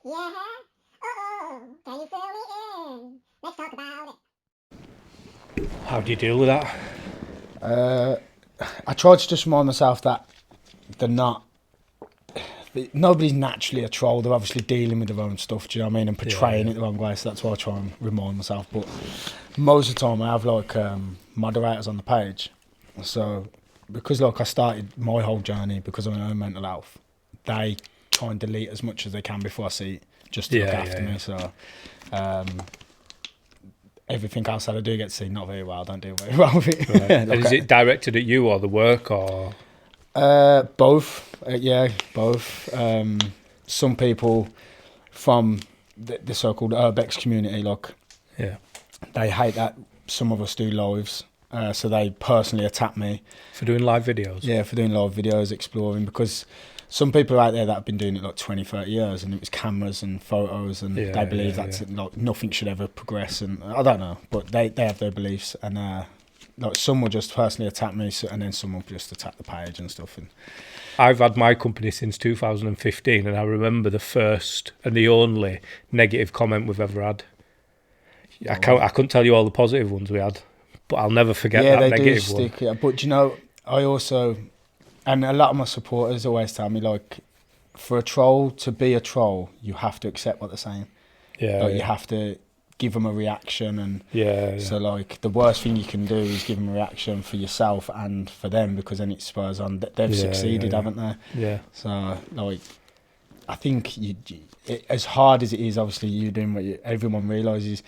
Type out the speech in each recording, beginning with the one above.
Yeah. Oh, can you fill me in? Let's talk about it. How do you deal with that? I try to just remind myself that they're not. Nobody's naturally a troll. They're obviously dealing with their own stuff. Do you know what I mean? And portraying it the wrong way. So that's why I try and remind myself. But most of the time, I have like moderators on the page. So because like I started my whole journey because of my own mental health, they try and delete as much as they can before I see it, just to look after me. So everything else that I do get to see, not very well. I don't do very well with it. Right. And is it directed at you or the work or? Both. Both. Some people from the so-called urbex community, like, they hate that some of us do lives. So they personally attack me. For doing live videos? Yeah, for doing live videos, exploring, because some people out there that have been doing it like 20, 30 years and it was cameras and photos and they believe that's like nothing should ever progress, and I don't know, but they have their beliefs, and like some will just personally attack me, and then some will just attack the page and stuff. And I've had my company since 2015, and I remember the first and the only negative comment we've ever had. I couldn't tell you all the positive ones we had, but I'll never forget that negative one. Yeah, but you know, I also, and a lot of my supporters always tell me, like, for a troll to be a troll, you have to accept what they're saying. You have to give them a reaction, and so like the worst thing you can do is give them a reaction for yourself and for them, because then it spurs on. They've succeeded, haven't they? Yeah. So like, I think as hard as it is, obviously you doing what everyone realises,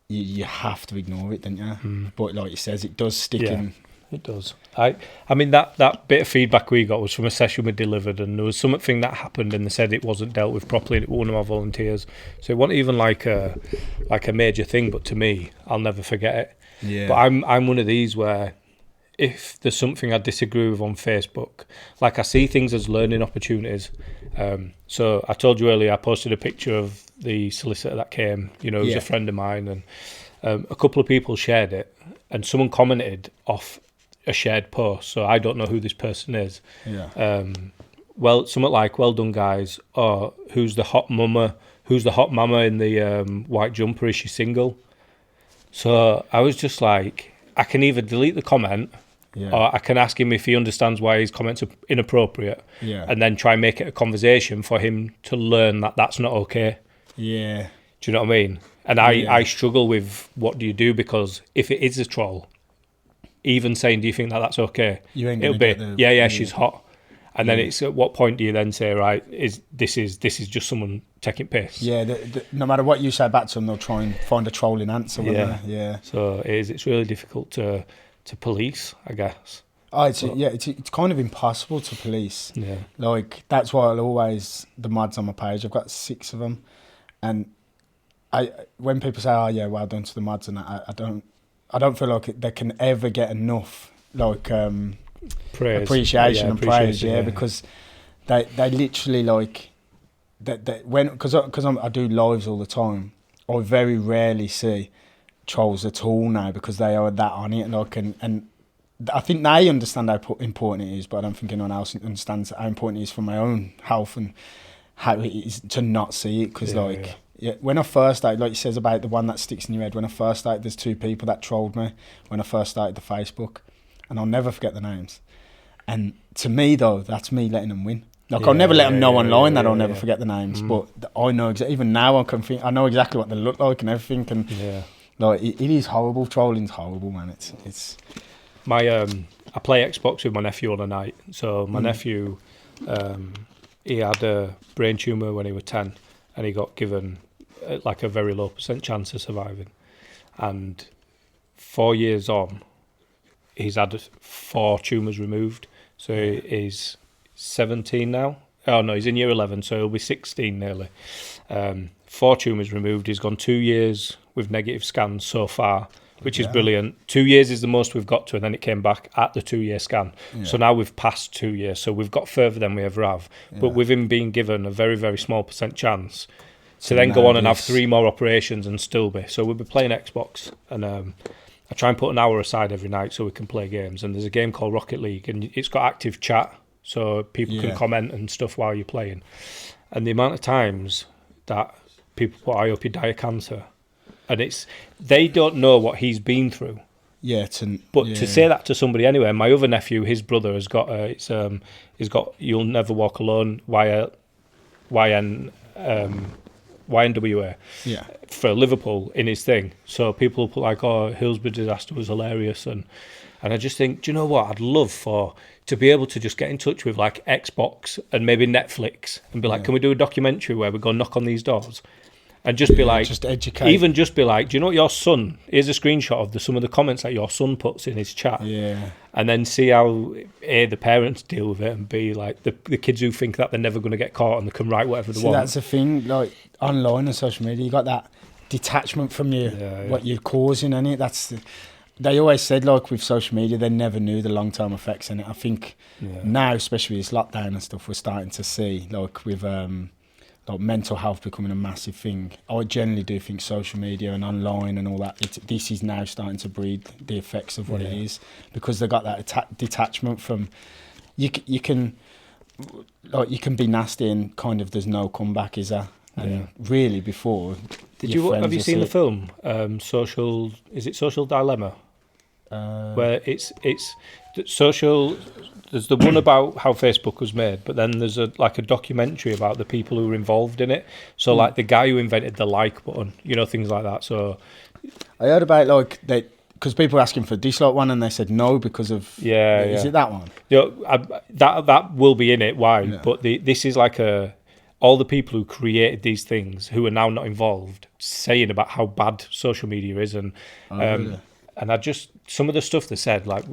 you have to ignore it, don't you? But like you says, it does stick in. It does. I mean, that bit of feedback we got was from a session we delivered, and there was something that happened and they said it wasn't dealt with properly, and it was one of our volunteers. So it wasn't even like a major thing, but to me, I'll never forget it. Yeah. But I'm one of these where if there's something I disagree with on Facebook, like I see things as learning opportunities. So I told you earlier, I posted a picture of the solicitor that came, you know, who's a friend of mine, and a couple of people shared it, and someone commented off a shared post, so I don't know who this person is. Well, something like, "Well done, guys," or who's the hot mama in the white jumper, is she single? So I was just like, I can either delete the comment, or I can ask him if he understands why his comments are inappropriate, and then try and make it a conversation for him to learn that that's not okay. Do you know what I mean? And I struggle with what do you do, because if it is a troll, even saying, do you think that that's okay? You ain't It'll gonna be, get the, she's hot. And then it's at what point do you then say, right, this is just someone taking piss? Yeah, no matter what you say back to them, they'll try and find a trolling answer. Yeah. So it's really difficult to police, I guess. It's kind of impossible to police. Yeah. Like, that's why I'll always, the mods on my page, I've got 6 of them, and when people say, "Oh yeah, well done to the mods," and I don't feel like they can ever get enough like praise. Appreciation and praise, because they literally, like, because I do lives all the time, I very rarely see trolls at all now, because they are that on it, like, and I think they understand how important it is, but I don't think anyone else understands how important it is for my own health and how it is to not see it, because when I first started, like you says about the one that sticks in your head, when I first started, there's 2 people that trolled me when I first started the Facebook, and I'll never forget the names. And to me, though, that's me letting them win. Like, I'll never let them know online that I'll never forget the names, but I know even now I know exactly what they look like and everything. And like, it is horrible. Trolling's horrible, man. It's. My I play Xbox with my nephew on a night. So my nephew, he had a brain tumour when he was 10, and he got given like a very low % chance of surviving. And 4 years on, he's had 4 tumours removed. So he's 17 now. Oh no, he's in year 11, so he'll be 16 nearly. 4 tumours removed. He's gone 2 years with negative scans so far, which is brilliant. 2 years is the most we've got to, and then it came back at the 2-year scan. So now we've passed 2 years, so we've got further than we ever have. But with him being given a very, very small % chance to then go on and have 3 more operations and still be. So we'll be playing Xbox, and I try and put an hour aside every night so we can play games. And there's a game called Rocket League, and it's got active chat, so people can comment and stuff while you're playing. And the amount of times that people put, I hope you die of cancer. And they don't know what he's been through. Yeah, to say that to somebody anyway. My other nephew, his brother has got he's got You'll Never Walk Alone, YNWA, for Liverpool in his thing. So people put like, oh, Hillsborough disaster was hilarious, and I just think, do you know what? I'd love to be able to just get in touch with like Xbox and maybe Netflix and be like, can we do a documentary where we go knock on these doors? And just be like, just educate. Even just be like, do you know what your son? Here's a screenshot of some of the comments that your son puts in his chat. Yeah. And then see how the parents deal with it, and be like the kids who think that they're never going to get caught and they can write whatever they want. That's the thing, like online and social media, you got that detachment from what you're causing, innit? They always said, like, with social media, they never knew the long-term effects in it. I think now, especially with this lockdown and stuff, we're starting to see, like, with like mental health becoming a massive thing. I generally do think social media and online and all that, this is now starting to breed the effects of what it is, because they got that detachment from, you can be nasty and kind of there's no comeback, is there? And really before, have you seen the film Social Dilemma? Where it's social. There's the one about how Facebook was made, but then there's a documentary about the people who were involved in it. So like the guy who invented the like button, things like that. So I heard about because people were asking for a dislike one, and they said no because of Is it that one? That will be in it. Why? Yeah. But this is like all the people who created these things who are now not involved, saying about how bad social media is, and really? And some of the stuff they said, like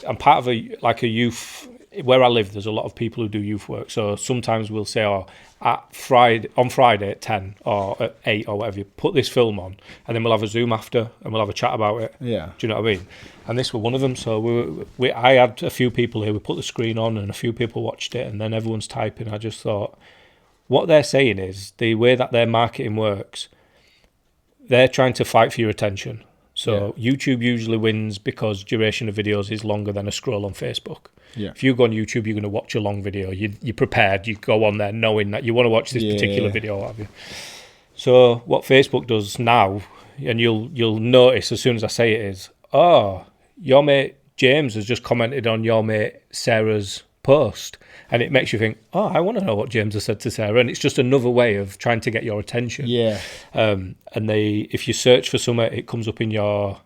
I'm part of a youth, where I live, there's a lot of people who do youth work. So sometimes we'll say, on Friday at 10 or at 8 or whatever, you put this film on, and then we'll have a Zoom after and we'll have a chat about it. Yeah. Do you know what I mean? And this was one of them. So I had a few people here, we put the screen on and a few people watched it, and then everyone's typing. I just thought, what they're saying is the way that their marketing works, they're trying to fight for your attention. So YouTube usually wins because duration of videos is longer than a scroll on Facebook. Yeah. If you go on YouTube, you're going to watch a long video. You're prepared. You go on there knowing that you want to watch this particular video, have you? So what Facebook does now, and you'll notice as soon as I say it, is, your mate James has just commented on your mate Sarah's post. And it makes you think, I want to know what James has said to Sarah. And it's just another way of trying to get your attention. Yeah. And if you search for something, it comes up in your,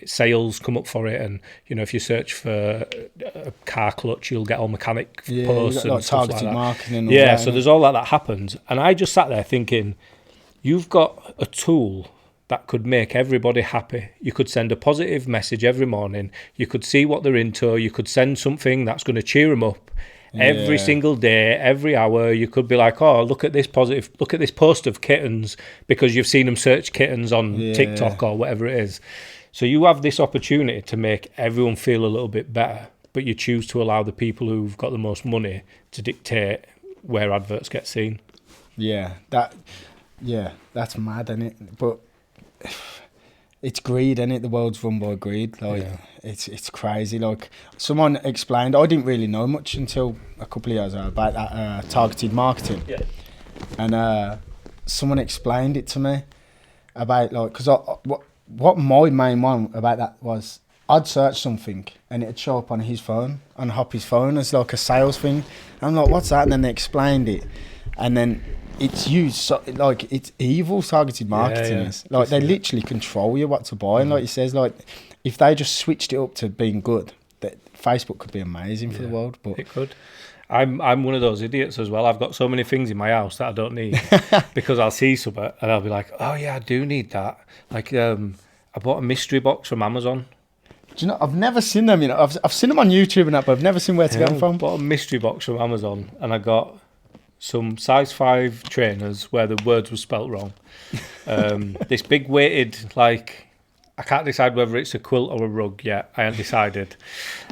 sales come up for it. And, if you search for a car clutch, you'll get all mechanic posts and stuff like that. Marketing and all that. So there's all that happens. And I just sat there thinking, you've got a tool that could make everybody happy. You could send a positive message every morning. You could see what they're into. You could send something that's going to cheer them up every single day, every hour. You could be like, look at this post of kittens, because you've seen them search kittens on TikTok or whatever it is. So you have this opportunity to make everyone feel a little bit better, but you choose to allow the people who've got the most money to dictate where adverts get seen. That's mad, isn't it? But it's greed, isn't it? The world's run by greed. It's crazy. Like, someone explained, I didn't really know much until a couple of years ago about that targeted marketing. Yeah. And someone explained it to me about, like, because what my main one about that was, I'd search something and it'd show up on his phone, on Hoppy's phone, as like a sales thing. And I'm like, what's that? And then they explained it, and then it's used it's evil targeted marketing. Like, they literally control you what to buy. And like he says, like, if they just switched it up to being good, that Facebook could be amazing for the world. But it could. I'm one of those idiots as well. I've got so many things in my house that I don't need because I'll see something and I'll be like, oh yeah, I do need that. Like, I bought a mystery box from Amazon. Do you know, I've never seen them. I've seen them on YouTube and that, but I've never seen where to get them from. I bought a mystery box from Amazon, and I got some size 5 trainers where the words were spelt wrong. This big weighted, like, I can't decide whether it's a quilt or a rug yet. I haven't decided.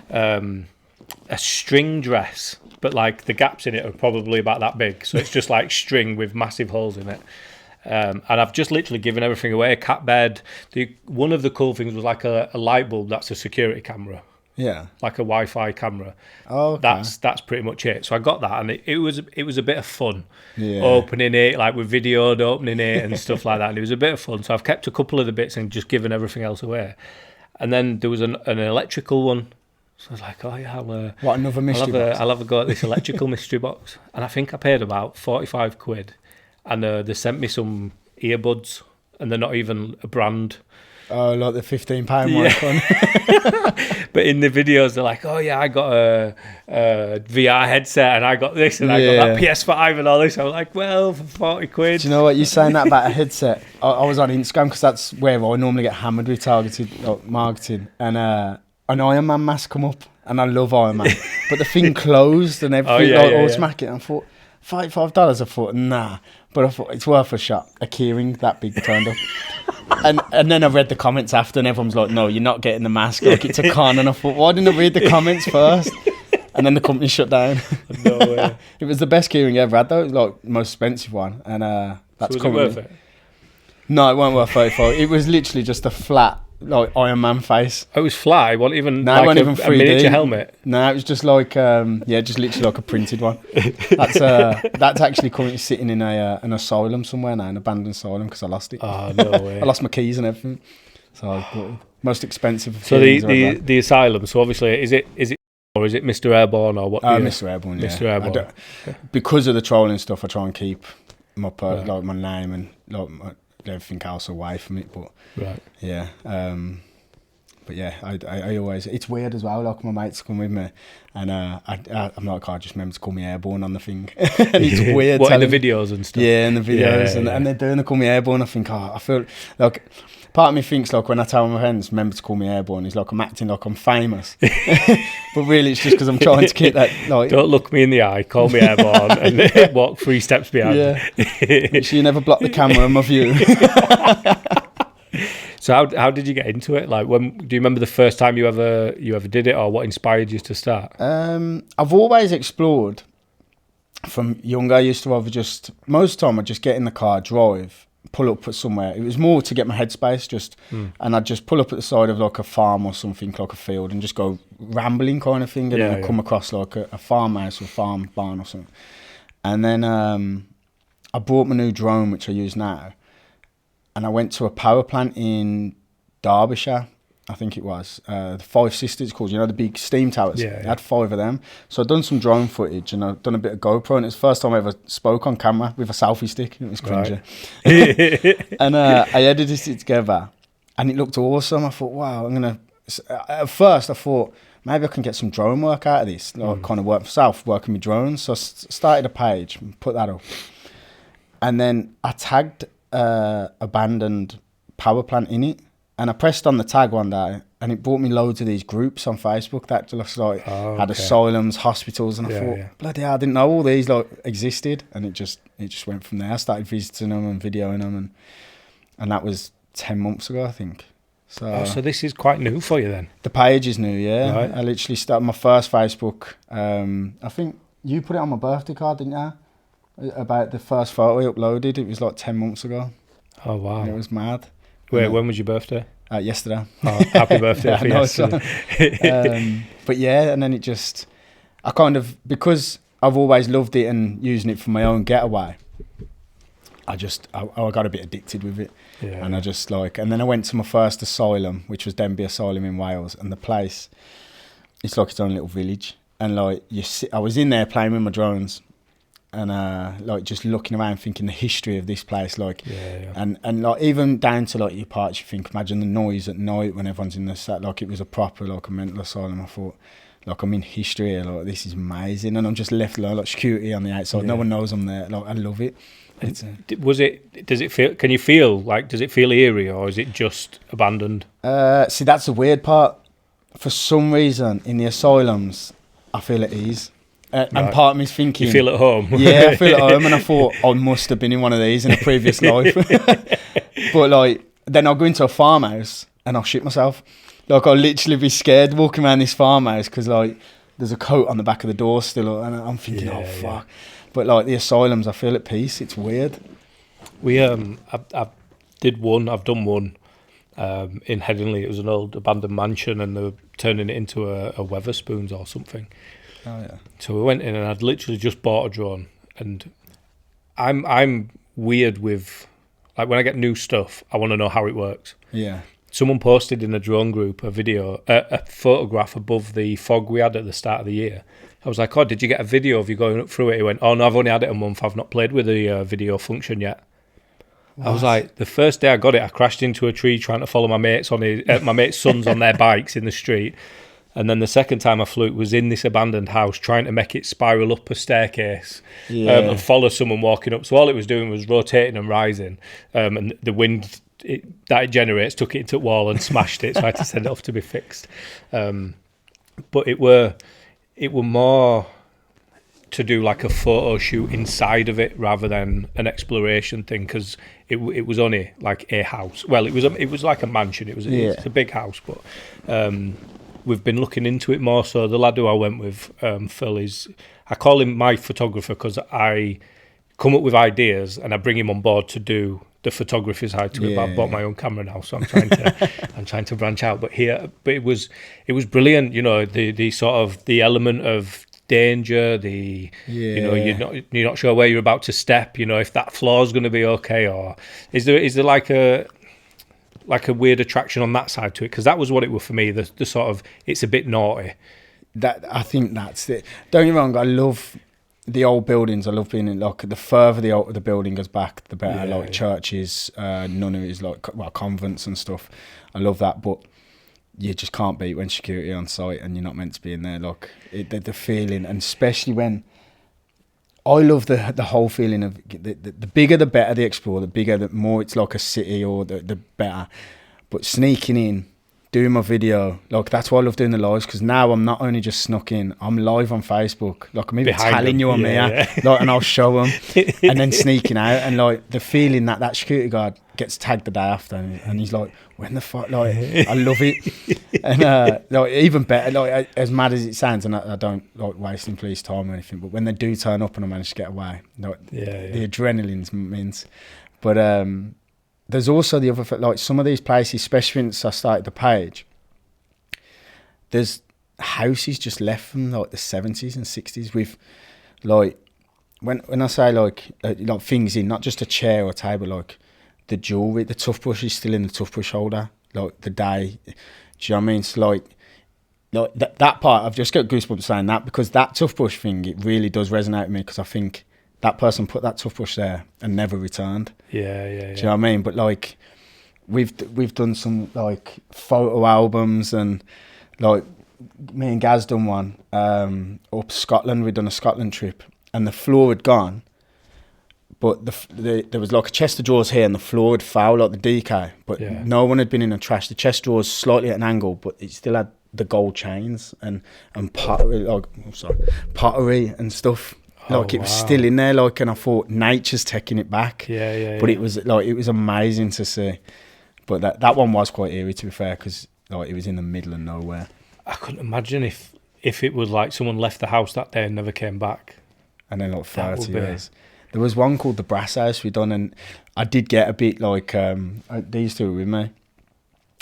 A string dress, but like the gaps in it are probably about that big. So it's just like string with massive holes in it. And I've just literally given everything away. A cat bed. One of the cool things was like a light bulb that's a security camera. Yeah. like a Wi-Fi camera. Oh, okay. That's pretty much it. So I got that, and it was a bit of fun. Yeah. Opening it, like we videoed opening it and stuff like that, and it was a bit of fun. So I've kept a couple of the bits and just given everything else away. And then there was an electrical one. So I was like, oh yeah, What, another mystery box? I'll have a go at this electrical mystery box. And I think I paid about 45 quid. And they sent me some earbuds, and they're not even a brand. Oh, like the £15 one. But in the videos, they're like, oh yeah, I got a VR headset, and I got this, and I got that PS5 and all this. I was like, well, for 40 quid. Do you know what? You're saying that about a headset. I was on Instagram, because that's where I normally get hammered with targeted marketing. And an Iron Man mask come up, and I love Iron Man. But the thing closed and everything, automatic. And I thought, $55? I thought, nah. But I thought, it's worth a shot. A keyring that big turned up. And then I read the comments after, and everyone's like, no, you're not getting the mask. Like, it's a con. And I thought, why didn't I read the comments first? And then the company shut down. No way. It was the best keyring I ever had, though. It was like the most expensive one. And that's so was it worth it? No, it weren't worth 35. It was literally just a flat, like, Iron Man face. Oh, it was flat. It wasn't even no, like it wasn't even 3D. A miniature helmet. No, it was just like, just literally like a printed one. That's actually currently sitting in an asylum somewhere now, an abandoned asylum, because I lost it. Oh, no way. I lost my keys and everything. So most expensive. So the asylum. So obviously, is it or is it Mr. Airborne or what? Mr. Airborne. Yeah. Mr. Airborne. Because of the trolling stuff, I try and keep my like my name and like everything else away from it. But yeah. But yeah, I always, it's weird as well, like my mates come with me, and I'm like, I just remember to call me Airborne on the thing. And it's weird. What, in the videos and stuff? Yeah, in the videos. And they're doing, they call me Airborne. I think, I feel like, part of me thinks, like, when I tell my friends, remember to call me Airborne, it's like I'm acting like I'm famous. But really, it's just because I'm trying to keep that, like... Don't look me in the eye, call me Airborne, and walk 3 steps behind. Yeah. Make sure you never block the camera on my view. So how did you get into it? Like, do you remember the first time you ever did it, or what inspired you to start? I've always explored. From younger, I used to most of the time I'd just get in the car, drive, pull up at somewhere. It was more to get my headspace, and I'd just pull up at the side of like a farm or something, like a field, and just go rambling kind of thing, and then I'd come across like a farmhouse or farm barn or something. And then I bought my new drone, which I use now. And I went to a power plant in Derbyshire, I think it was. The Five Sisters called, the big steam towers. Yeah. I had 5 of them. So I'd done some drone footage, and I'd done a bit of GoPro, and it was the first time I ever spoke on camera with a selfie stick. It was cringy. Right. And I edited it together, and it looked awesome. I thought, wow, at first I thought, maybe I can get some drone work out of this, like kind of work for myself, working with drones. So I started a page and put that up. And then I tagged abandoned power plant in it, and I pressed on the tag one day, and it brought me loads of these groups on Facebook that just like had asylums, hospitals, and I thought, bloody hell, I didn't know all these like existed, and it just went from there. I started visiting them and videoing them, and that was 10 months ago, I think. So this is quite new for you then? The page is new, yeah. Right. I literally started my first Facebook. I think you put it on my birthday card, didn't you? About the first photo I uploaded. It was like 10 months ago. Oh, wow. And it was mad. Wait, when was your birthday? Yesterday. Oh, happy birthday for yesterday. But yeah, and then it just, I kind of, because I've always loved it and using it for my own getaway, I got a bit addicted with it. Yeah. And I just and then I went to my first asylum, which was Denby Asylum in Wales, and the place, it's like its own little village. And like, I was in there playing with my drones, and like just looking around, thinking the history of this place, like, and like even down to like your parts, you think, imagine the noise at night when everyone's in the set, like it was a proper like a mental asylum. I thought, like, I'm in history here, like this is amazing, and I'm just left alone, like security on the outside, no one knows I'm there. Like, I love it. Does it feel? Can you feel like? Does it feel eerie, or is it just abandoned? See, that's the weird part. For some reason, in the asylums, I feel at ease. And part of me's thinking... You feel at home? Yeah, I feel at home, and I thought, I must have been in one of these in a previous life. But, like, then I'll go into a farmhouse, and I'll shit myself. Like, I'll literally be scared walking around this farmhouse, because, like, there's a coat on the back of the door still, and I'm thinking, fuck. But, like, the asylums, I feel at peace. It's weird. We, I've done one, in Headingley. It was an old abandoned mansion, and they were turning it into a Weatherspoons or something. Oh yeah. So we went in, and I'd literally just bought a drone. And I'm weird with, like, when I get new stuff, I want to know how it works. Yeah. Someone posted in a drone group a photograph above the fog we had at the start of the year. I was like, oh, did you get a video of you going up through it? He went, oh no, I've only had it a month. I've not played with the video function yet. What? I was like, the first day I got it, I crashed into a tree trying to follow my mate's sons on their bikes in the street. And then the second time I flew, it was in this abandoned house, trying to make it spiral up a staircase and follow someone walking up. So all it was doing was rotating and rising, and the wind that it generates took it into the wall and smashed it. So I had to send it off to be fixed. But it were more to do like a photo shoot inside of it rather than an exploration thing, because it was only like a house. Well, it was like a mansion. It's a big house, but we've been looking into it more. So the lad who I went with, Phil, I call him my photographer because I come up with ideas and I bring him on board to do the photography side to it. But I've bought my own camera now, so I'm trying to branch out. But it was brilliant. You know, the sort of the element of danger, you know, you're not sure where you're about to step. You know, if that floor is going to be okay, or is there like a weird attraction on that side to it? Because that was what it was for me. The sort of, it's a bit naughty. That, I think that's it. Don't get me wrong, I love the old buildings. I love being in, like, the further the building goes back, the better. Like churches, nunneries, like convents and stuff. I love that, but you just can't beat when security on site and you're not meant to be in there. Like the feeling, and especially when I love the whole feeling of the bigger the better the explore, the bigger the more it's like a city, or the better. But sneaking in, doing my video, like that's why I love doing the lives, because now I'm not only just snuck in, I'm live on Facebook. Like I'm even telling you I'm here, like, and I'll show them, and then sneaking out, and like the feeling that security guard gets tagged the day after, and he's like, when the fuck, like, I love it. And like, even better, like, as mad as it sounds, and I don't like wasting police time or anything, but when they do turn up and I manage to get away, like, the adrenaline's mince. But there's also the other, like, some of these places, especially since I started the page, there's houses just left from like the 70s and 60s with, like, when I say like things in, not just a chair or a table, like the jewellery, the toothbrush is still in the toothbrush holder, like the day. Do you know what I mean? So like that part, I've just got goosebumps saying that, because that toothbrush thing, it really does resonate with me, because I think that person put that toothbrush there and never returned. Yeah. Do you know what I mean? But like we've done some like photo albums, and like me and Gaz done one up Scotland. We'd done a Scotland trip, and the floor had gone, but there was like a chest of drawers here, and the floor had fouled, like the decay, but no one had been in the trash. The chest drawers slightly at an angle, but it still had the gold chains and pottery, pottery and stuff. Like, it was still in there, like, and I thought nature's taking it back. But it was like, it was amazing to see. But that one was quite eerie, to be fair, because like it was in the middle of nowhere. I couldn't imagine if it was like someone left the house that day and never came back. And then like 30 years. There was one called the Brass House we done, and I did get a bit like these two were with me.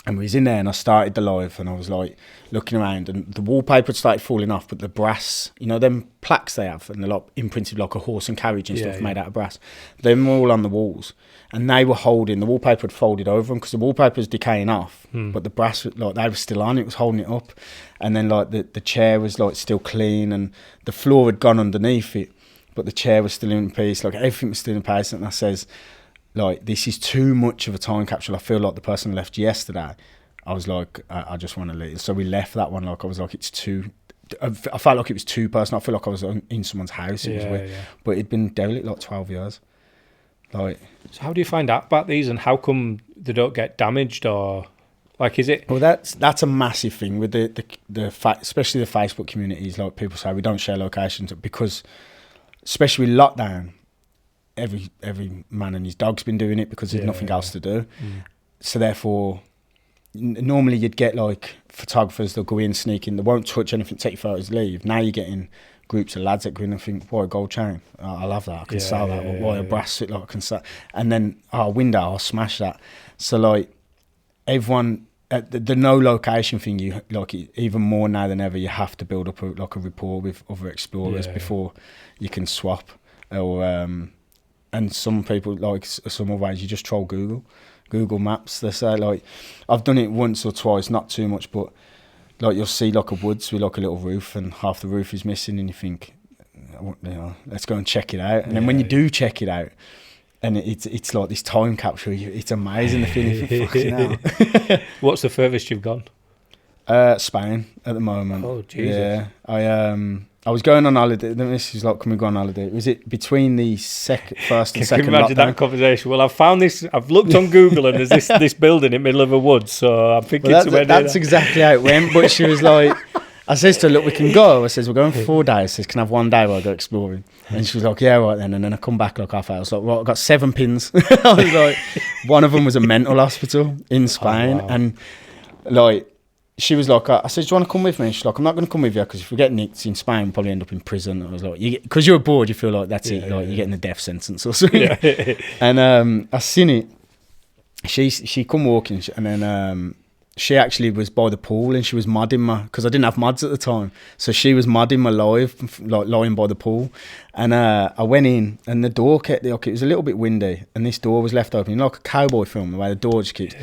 And we was in there, and I started the live, and I was like looking around, and the wallpaper had started falling off, but the brass, you know, them plaques they have, and they're like imprinted like a horse and carriage and stuff made out of brass. Them were all on the walls, and they were holding, the wallpaper had folded over them, because the wallpaper was decaying off, but the brass, like, they were still on, it was holding it up. And then like the chair was like still clean, and the floor had gone underneath it, but the chair was still in piece, like everything was still in place. And I says, like, this is too much of a time capsule. I feel like the person left yesterday. I was like, I just want to leave. So we left that one. Like, I was like, it's too. I felt like it was too personal. I feel like I was in someone's house. It was weird. But it'd been derelict like 12 years. Like, so how do you find out about these, and how come they don't get damaged, or like, is it? Well, that's a massive thing with especially the Facebook communities. Like, people say we don't share locations because, especially with lockdown, every man and his dog's been doing it because there's nothing else to do. So therefore, normally you'd get like photographers, they'll go in, sneak in, they won't touch anything, take your photos, leave. Now you're getting groups of lads that go in and think, boy, a gold chain, I love that, I can sell that. Boy, a brass suit, like, I can sell. And then, window, I'll smash that. So like, everyone the no location thing. You like even more now than ever. You have to build up a rapport with other explorers before you can swap. Or and some people like some other ways you just troll Google Maps. They say like I've done it once or twice, not too much, but like you'll see like a woods with like a little roof and half the roof is missing, and you think, let's go and check it out. And then when you do check it out, and it's like this time capsule, it's amazing the feeling. Fucking hell. What's the furthest you've gone? Spain at the moment. Oh Jesus! Yeah, I was going on holiday. This is like, can we go on holiday? Was it between the first and second? Can you imagine that conversation? Well, I've found this. I've looked on Google and there's this building in the middle of a woods. So I'm thinking that's exactly how it went. But she was like, I says to her, look, we can go. I says, we're going for 4 days. I says, can I have 1 day while I go exploring? And she was like, yeah, right then. And then I come back like half hour. I was like, well, I got 7 pins. I was like, one of them was a mental hospital in Spain. Oh, wow. And like, she was like, I said, do you want to come with me? She's like, I'm not going to come with you because if we get nicked in Spain, we'll probably end up in prison. I was like, because you're bored, you feel like that's it. Like you're getting a death sentence or something. Yeah. And I seen it. She come walking and then she actually was by the pool and she was modding my, because I didn't have mods at the time. So she was modding my live, like lying by the pool. And I went in and the door kept, like, it was a little bit windy and this door was left open, like a cowboy film, the way the door just keeps... Yeah.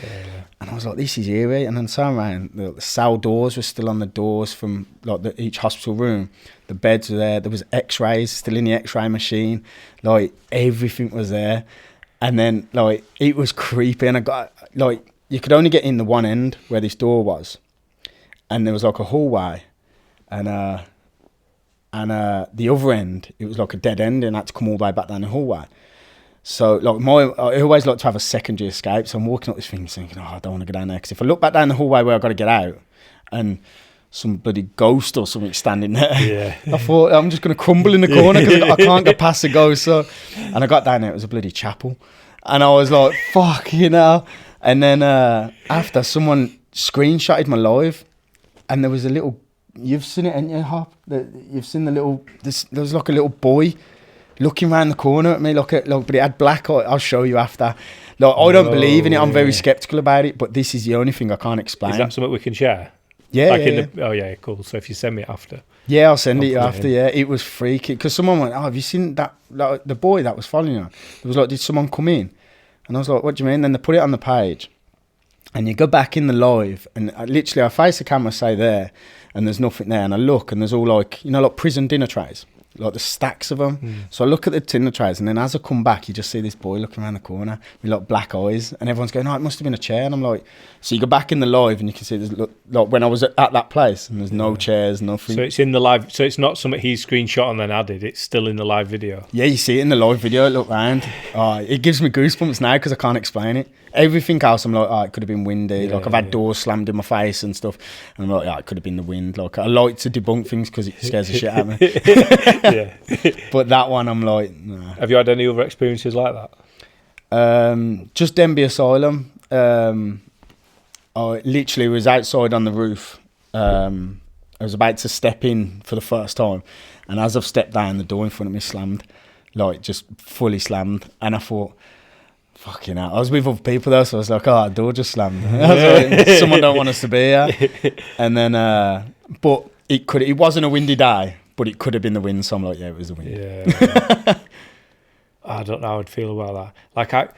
And I was like, this is eerie. And then so around, the cell doors were still on the doors from like each hospital room. The beds were there. There was x-rays still in the x-ray machine. Like everything was there. And then like it was creepy. And I got like, you could only get in the one end where this door was. And there was like a hallway. And the other end, it was like a dead end and I had to come all the way back down the hallway. So, like, I always like to have a secondary escape. So I'm walking up this thing thinking, I don't want to go down there. Because if I look back down the hallway where I've got to get out and some bloody ghost or something standing there, I thought, I'm just going to crumble in the corner because I can't get past the ghost. So, and I got down there, it was a bloody chapel. And I was like, fuck, you know. And then after, someone screenshotted my live and there was a little, you've seen it, haven't you, Hop? You've seen the little, there was like a little boy looking around the corner at me, but it had black eye. I'll show you after. Like, I don't believe in it. I'm very sceptical about it, but this is the only thing I can't explain. Is that something we can share? Yeah, Oh, yeah, cool. So if you send me it after. Yeah, I'll send it after, yeah. It was freaky. Because someone went, have you seen that, like, the boy that was following you? It was like, did someone come in? And I was like, what do you mean? Then they put it on the page. And you go back in the live, and I face the camera, say there, and there's nothing there. And I look, and there's all like, like prison dinner trays. Like the stacks of them. So I look at the dinner trays and then as I come back you just see this boy looking around the corner with like black eyes and everyone's going, it must have been a chair. And I'm like, so you go back in the live and you can see there's like when I was at that place and there's no chairs, nothing. So it's in the live, so it's not something he's screenshot and then added, it's still in the live video. Yeah, you see it in the live video, look round. It gives me goosebumps now because I can't explain it. Everything else I'm like, it could have been windy. I've had doors slammed in my face and stuff. And I'm like, it could have been the wind. Like I like to debunk things because it scares the shit out of me. Yeah. But that one I'm like, nah. Have you had any other experiences like that? Just Denby Asylum. I literally was outside on the roof. I was about to step in for the first time. And as I've stepped down, the door in front of me slammed. Like just fully slammed. And I thought, fucking hell. I was with other people though, so I was like, the door just slammed. I was like, someone don't want us to be here. And then, but it wasn't a windy day, but it could have been the wind. So I'm like, yeah, it was the wind. Yeah. I don't know how I'd feel about that. Like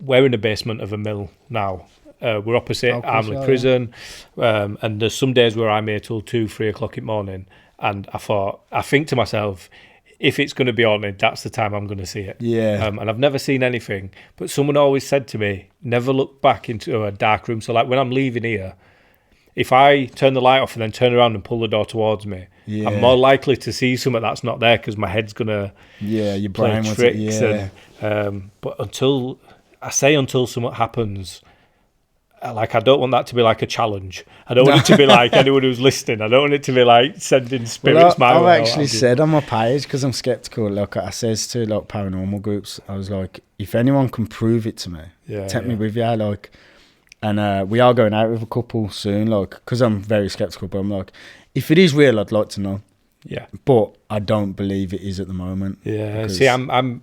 we're in the basement of a mill now. We're opposite Armley Prison. And there's some days where I'm here till 2-3 o'clock in the morning. And I think to myself, if it's going to be haunted, that's the time I'm going to see it. Yeah. And I've never seen anything. But someone always said to me, never look back into a dark room. So like when I'm leaving here, if I turn the light off and then turn around and pull the door towards me, I'm more likely to see something that's not there because my head's going to your brain play tricks. But until something happens, like I don't want that to be like a challenge. I don't want it to be like anyone who's listening. I don't want it to be like sending spirits my way. I've actually said on my page, because I'm skeptical, like I says to like paranormal groups, I was like, if anyone can prove it to me, take me with you, like. And we are going out with a couple soon, like, because I'm very skeptical, but I'm like, if it is real, I'd like to know. Yeah. But I don't believe it is at the moment. Yeah. See, I'm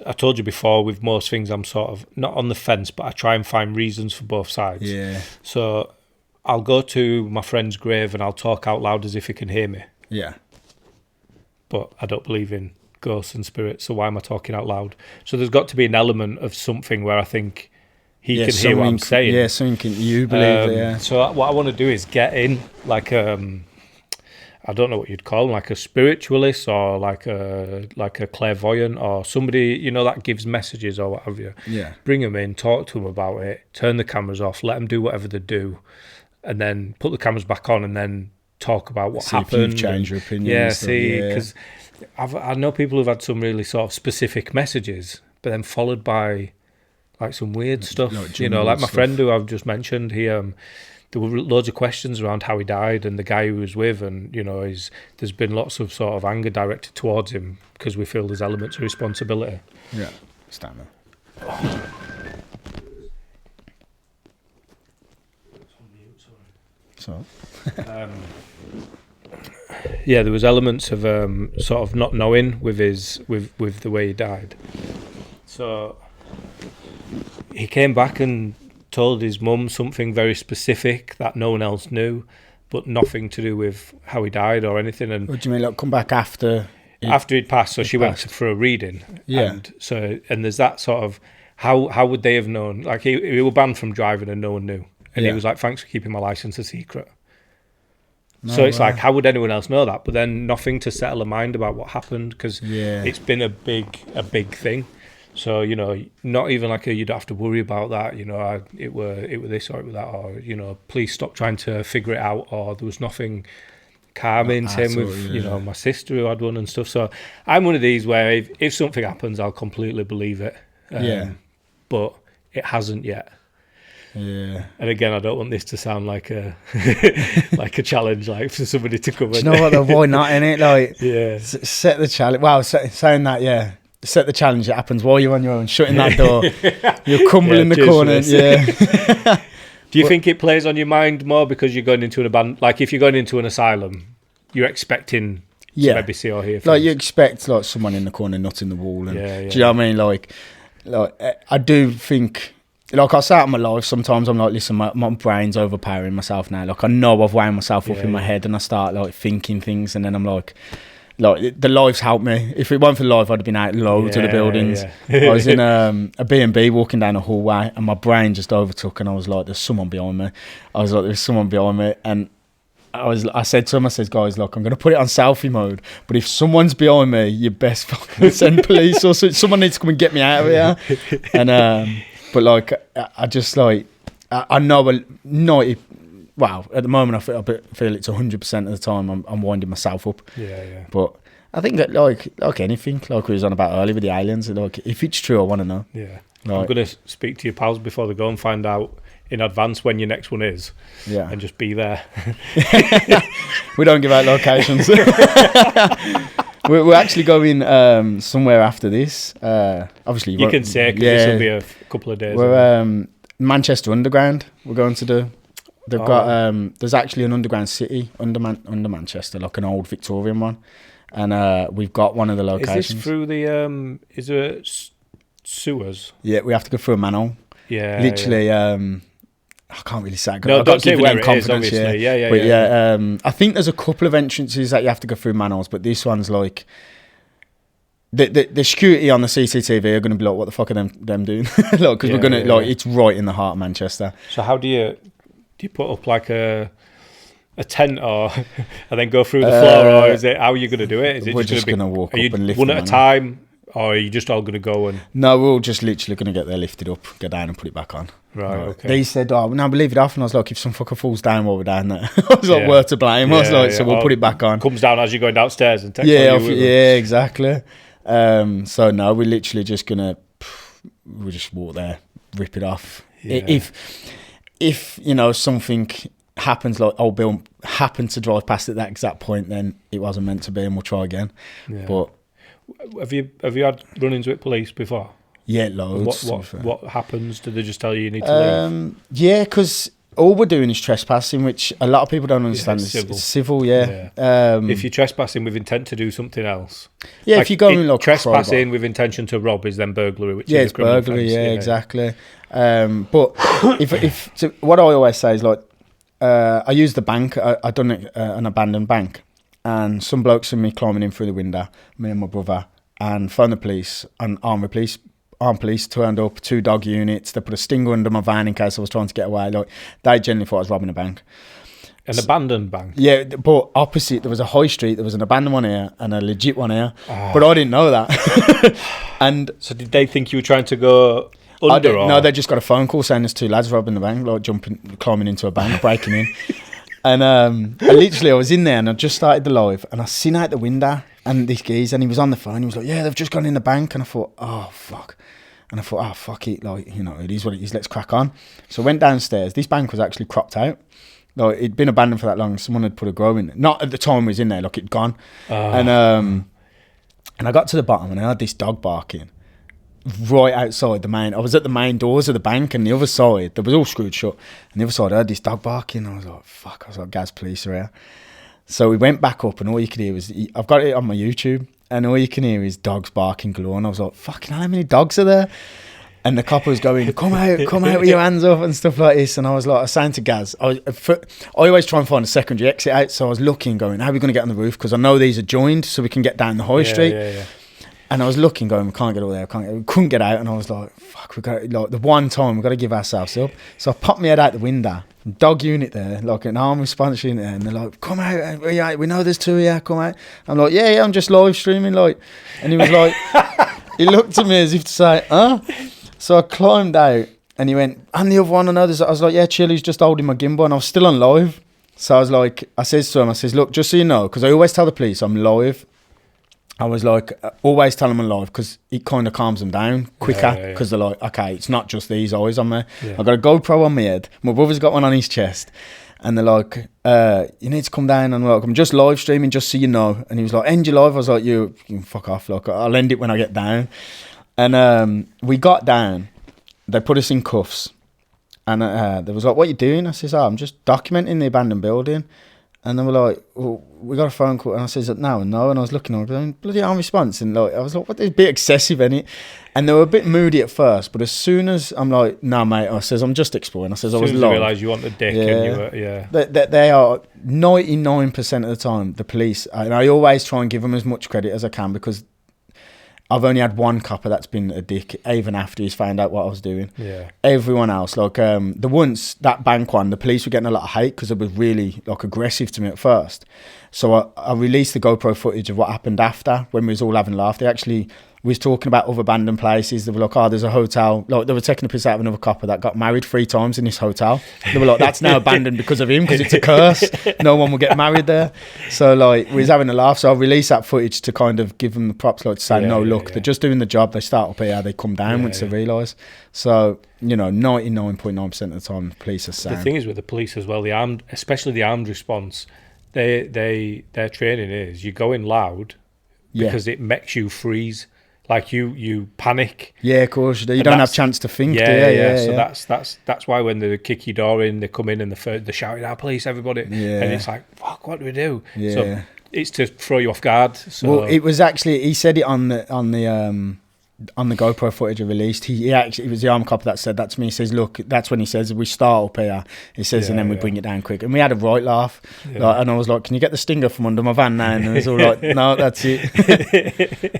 I told you before, with most things, I'm sort of not on the fence, but I try and find reasons for both sides. Yeah. So I'll go to my friend's grave and I'll talk out loud as if he can hear me. Yeah. But I don't believe in ghosts and spirits, so why am I talking out loud? So there's got to be an element of something where I think he can hear what I'm saying. Yeah, something you believe it, yeah. So what I want to do is get in, like, I don't know what you'd call them, like a spiritualist or like a clairvoyant or somebody, you know, that gives messages or what have you. Yeah. Bring them in, talk to them about it, turn the cameras off, let them do whatever they do, and then put the cameras back on and then talk about what happened. If you've changed your opinion. Yeah, because I know people who've had some really sort of specific messages, but then followed by like some weird stuff. You know, like my friend who I've just mentioned, there were loads of questions around how he died and the guy he was with, and you know, there's been lots of sort of anger directed towards him because we feel there's elements of responsibility. Yeah, stand there. So, yeah, there was elements of sort of not knowing with the way he died. So he came back and told his mum something very specific that no one else knew, but nothing to do with how he died or anything. And what do you mean, like come back after he'd passed? So she went for a reading. Yeah. And there's that sort of how would they have known? Like he was banned from driving and no one knew. And he was like, thanks for keeping my license a secret. So it's like, how would anyone else know that? But then nothing to settle a mind about what happened, because it's been a big thing. So, you know, not even like you don't have to worry about that, you know, it were this or it were that, or, you know, please stop trying to figure it out, or there was nothing calming. Same with, you know, my sister who had one and stuff. So I'm one of these where if something happens, I'll completely believe it. But it hasn't yet. Yeah. And again, I don't want this to sound like a like a challenge, like for somebody to come. Do you know what? Why not, innit? Like, yeah. Set the challenge. Wow, saying that, yeah. Set the challenge. It happens while you're on your own, shutting that door. You're crumbling the corner. Yeah. Do you think it plays on your mind more because you're going into an abandoned? Like, if you're going into an asylum, you're expecting to maybe see or hear things. Like, you expect like someone in the corner nutting the wall. And, do you know what I mean? Like I do think. Like, I say out in my life, sometimes I'm like, listen, my brain's overpowering myself now. Like, I know I've wound myself up in my head, and I start, like, thinking things, and then I'm like, the live's helped me. If it weren't for the live, I'd have been out loads of the buildings. I was in a B&B walking down a hallway, and my brain just overtook, and I was like, there's someone behind me. And I said to him, guys, look, I'm going to put it on selfie mode, but if someone's behind me, you best fucking send police, or someone needs to come and get me out of here. And, but like, I just like, I know 90. Wow, at the moment I feel it's 100% of the time I'm winding myself up. Yeah. But I think that like anything, like we was on about earlier with the aliens, like if it's true, I want to know. Yeah, like, I'm gonna speak to your pals before they go and find out in advance when your next one is. Yeah, and just be there. We don't give out locations. We're actually going somewhere after this. Obviously, you can say because this will be a couple of days. We're Manchester Underground. We're going to do. They've got there's actually an underground city under Manchester, like an old Victorian one, and we've got one of the locations. Is this through the is there sewers? Yeah, we have to go through a manhole. Yeah, literally. I can't really say. No, don't say where it is, obviously. Yeah. I think there's a couple of entrances that you have to go through manholes, but this one's like the security on the CCTV are going to be like, what the fuck are them doing? Because we're going to it's right in the heart of Manchester. So how do you put up like a tent or and then go through the floor, or is it how are you going to do it? Is it we're just going to walk up and lift one at a time, or are you just all going to go and? No, we're all just literally going to get there, lift it up, go down and put it back on. Right. Okay. They said, "Oh, now leave it off," and I was like, "If some fucker falls down while we're down there," I was like, "We're to blame." I was like, "So we'll put it back on." Comes down as you're going downstairs and takes exactly. So no, we're literally just gonna we just walk there, rip it off. Yeah. If you know something happens, like old Bill happened to drive past at that exact point, then it wasn't meant to be, and we'll try again. Yeah. But have you had run-ins with police before? Yeah, loads. What happens? Do they just tell you need to leave? Yeah, because all we're doing is trespassing, which a lot of people don't understand. it's civil. It's civil, yeah. If you're trespassing with intent to do something else, yeah, if you're going like trespassing with intention to rob is then burglary, which yeah, is it's a criminal burglary, offence, yeah, exactly. But if so what I always say is like, I use the bank. I done an abandoned bank, and some blokes and me climbing in through the window, me and my brother, and phoned the police, and armed police turned up, 2 dog units. They put a stinger under my van in case I was trying to get away. Like, they generally thought I was robbing a bank. An abandoned bank. Yeah, but opposite, there was a high street, there was an abandoned one here and a legit one here. But I didn't know that. And so did they think you were trying to go under? No, they just got a phone call saying there's 2 lads robbing the bank, like climbing into a bank, breaking in. And I was in there and I just started the live, and I seen out the window and this geezer, and he was on the phone. He was like, yeah, they've just gone in the bank. And I thought, oh, fuck. And I thought, oh, fuck it. Like, you know, it is what it is. Let's crack on. So I went downstairs. This bank was actually cropped out. Like, it'd been abandoned for that long. Someone had put a grow in it. Not at the time it was in there. Like, it'd gone. And I got to the bottom and I heard this dog barking right outside the main. I was at the main doors of the bank, and the other side, they was all screwed shut. And the other side, I heard this dog barking. I was like, fuck. I was like, Gaz, police are here. So we went back up, and all you could hear was, I've got it on my YouTube, and all you can hear is dogs barking galore. And I was like, fucking hell, how many dogs are there? And the copper was going, come out with your hands up and stuff like this. And I was saying to Gaz, I always try and find a secondary exit out. So I was looking, going, how are we going to get on the roof? Because I know these are joined, so we can get down the high street. Yeah. And I was looking, going, we can't get all there. We couldn't get out. And I was like, fuck, we got like the one time we've got to give ourselves up. So I popped my head out the window. Dog unit there, like an armed response unit there, and they're like, come out, we know there's 2 here, come out. I'm like, yeah, I'm just live streaming, like. And he was like, he looked at me as if to say, huh? So I climbed out, and he went, and the other one, I know there's, I was like, yeah, chill, he's just holding my gimbal, and I was still on live. So I was like, I says to him, look, just so you know, because I always tell the police I'm live. I was like, always tell them I'm live, because it kind of calms them down quicker, because they're like, okay, it's not just these eyes on me. Yeah. I got a GoPro on my head. My brother's got one on his chest. And they're like, you need to come down. And I'm like, I'm just live streaming, just so you know. And he was like, end your live. I was like, you can fuck off. Like, I'll end it when I get down. And we got down. They put us in cuffs. And they was like, what are you doing? I says, I'm just documenting the abandoned building. And they were like, well, we got a phone call. And I says, no. And I was looking, I was going, bloody armed response. And like, I was like, what, it's a bit excessive, innit? And they were a bit moody at first. But as soon as I'm like, no, mate, I says, I'm just exploring. I says, I was live. As soon as you realise you want the dick and you were, They are 99% of the time, the police. And I always try and give them as much credit as I can, because I've only had one copper that's been a dick, even after he's found out what I was doing. Yeah. Everyone else, like that bank one, the police were getting a lot of hate because it was really like aggressive to me at first. So I released the GoPro footage of what happened after, when we was all having a laugh. They actually was talking about other abandoned places. They were like, oh, there's a hotel. Like, they were taking a piss out of another copper that got married 3 times in this hotel. They were like, that's now abandoned because of him, because it's a curse. No one will get married there. So like, we was having a laugh. So I released that footage to kind of give them the props, like to say, they're just doing the job. They start up here, they come down once they realise. So, 99.9% of the time, the police are sound. The thing is with the police as well, especially the armed response, their training is you go in loud because it makes you freeze. Like you panic. Yeah, of course. You don't have a chance to think. So that's why when they kick your door in, they come in and they're shouting, "Our police, everybody!" Yeah. And it's like, "Fuck, what do we do?" Yeah. So it's to throw you off guard. So. Well, it was actually, he said it on the GoPro footage I released. It was the armed cop that said that to me. He says, "Look," that's when he says, "We start up here." He says, and then we bring it down quick. And we had a right laugh. Yeah. And I was like, "Can you get the stinger from under my van now?" And it was all like, "No, that's it."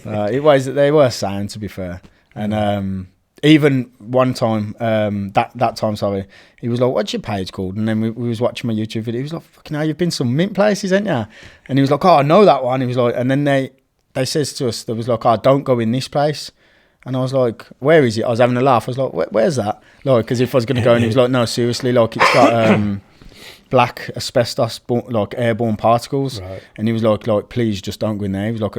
They were sound, to be fair. And even one time, that time, sorry, he was like, "What's your page called?" And then we was watching my YouTube video. He was like, "Fucking hell, you've been some mint places, ain't you?" And he was like, "Oh, I know that one." He was like, and then they says to us, there was like, "Oh, don't go in this place." And I was like, "Where is it?" I was having a laugh. I was like, "Where's that?" Like, because if I was going to go, and he was like, "No, seriously, like, it's got black asbestos, like airborne particles." Right. And he was like, "Please, just don't go in there." He was like,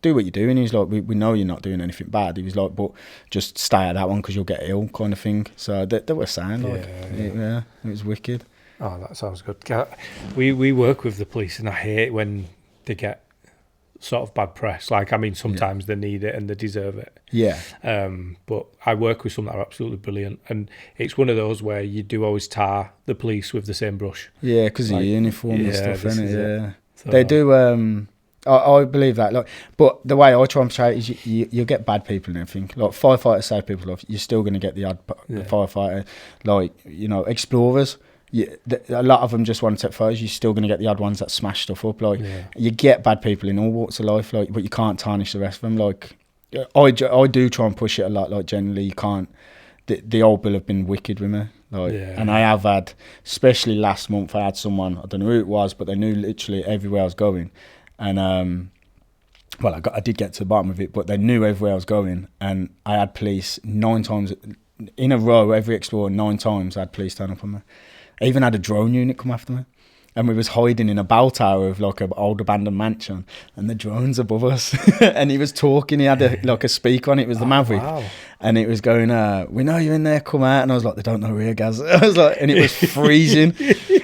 "Do what you're doing." He was like, we know you're not doing anything bad." He was like, "But just stay at that one because you'll get ill," kind of thing. So they were saying, like, it was wicked. Oh, that sounds good. We work with the police, and I hate when they get sort of bad press. Like, I mean, sometimes they need it and they deserve it. Yeah. But I work with some that are absolutely brilliant, and it's one of those where you do always tar the police with the same brush. Yeah, because of Like, uniform and stuff, this innit? is it. Yeah. So, They do. I believe that. Like, but the way I try and portray it is you get bad people and everything. Like firefighters save people's life. You're still going to get the odd firefighter. Like, you know, explorers. A lot of them just want to take photos. You're still going to get the odd ones that smash stuff up. Like, you get bad people in all walks of life. Like, but you can't tarnish the rest of them. Like, I do try and push it a lot. Like, generally, you can't. The old bill have been wicked with me. Like, and I have had, especially last month, I had someone, I don't know who it was, but they knew literally everywhere I was going. And well, I did get to the bottom of it, but they knew everywhere I was going, and I had police 9 times in a row. Every Explorer 9 times I had police turn up on me. I even had a drone unit come after me, and we was hiding in a bell tower of like an old abandoned mansion, and the drone's above us. And he was talking. He had a speaker on it. It was the Maverick, and it was going, "We know you're in there. Come out." And I was like, "They don't know we're here, guys." I was like, and it was freezing.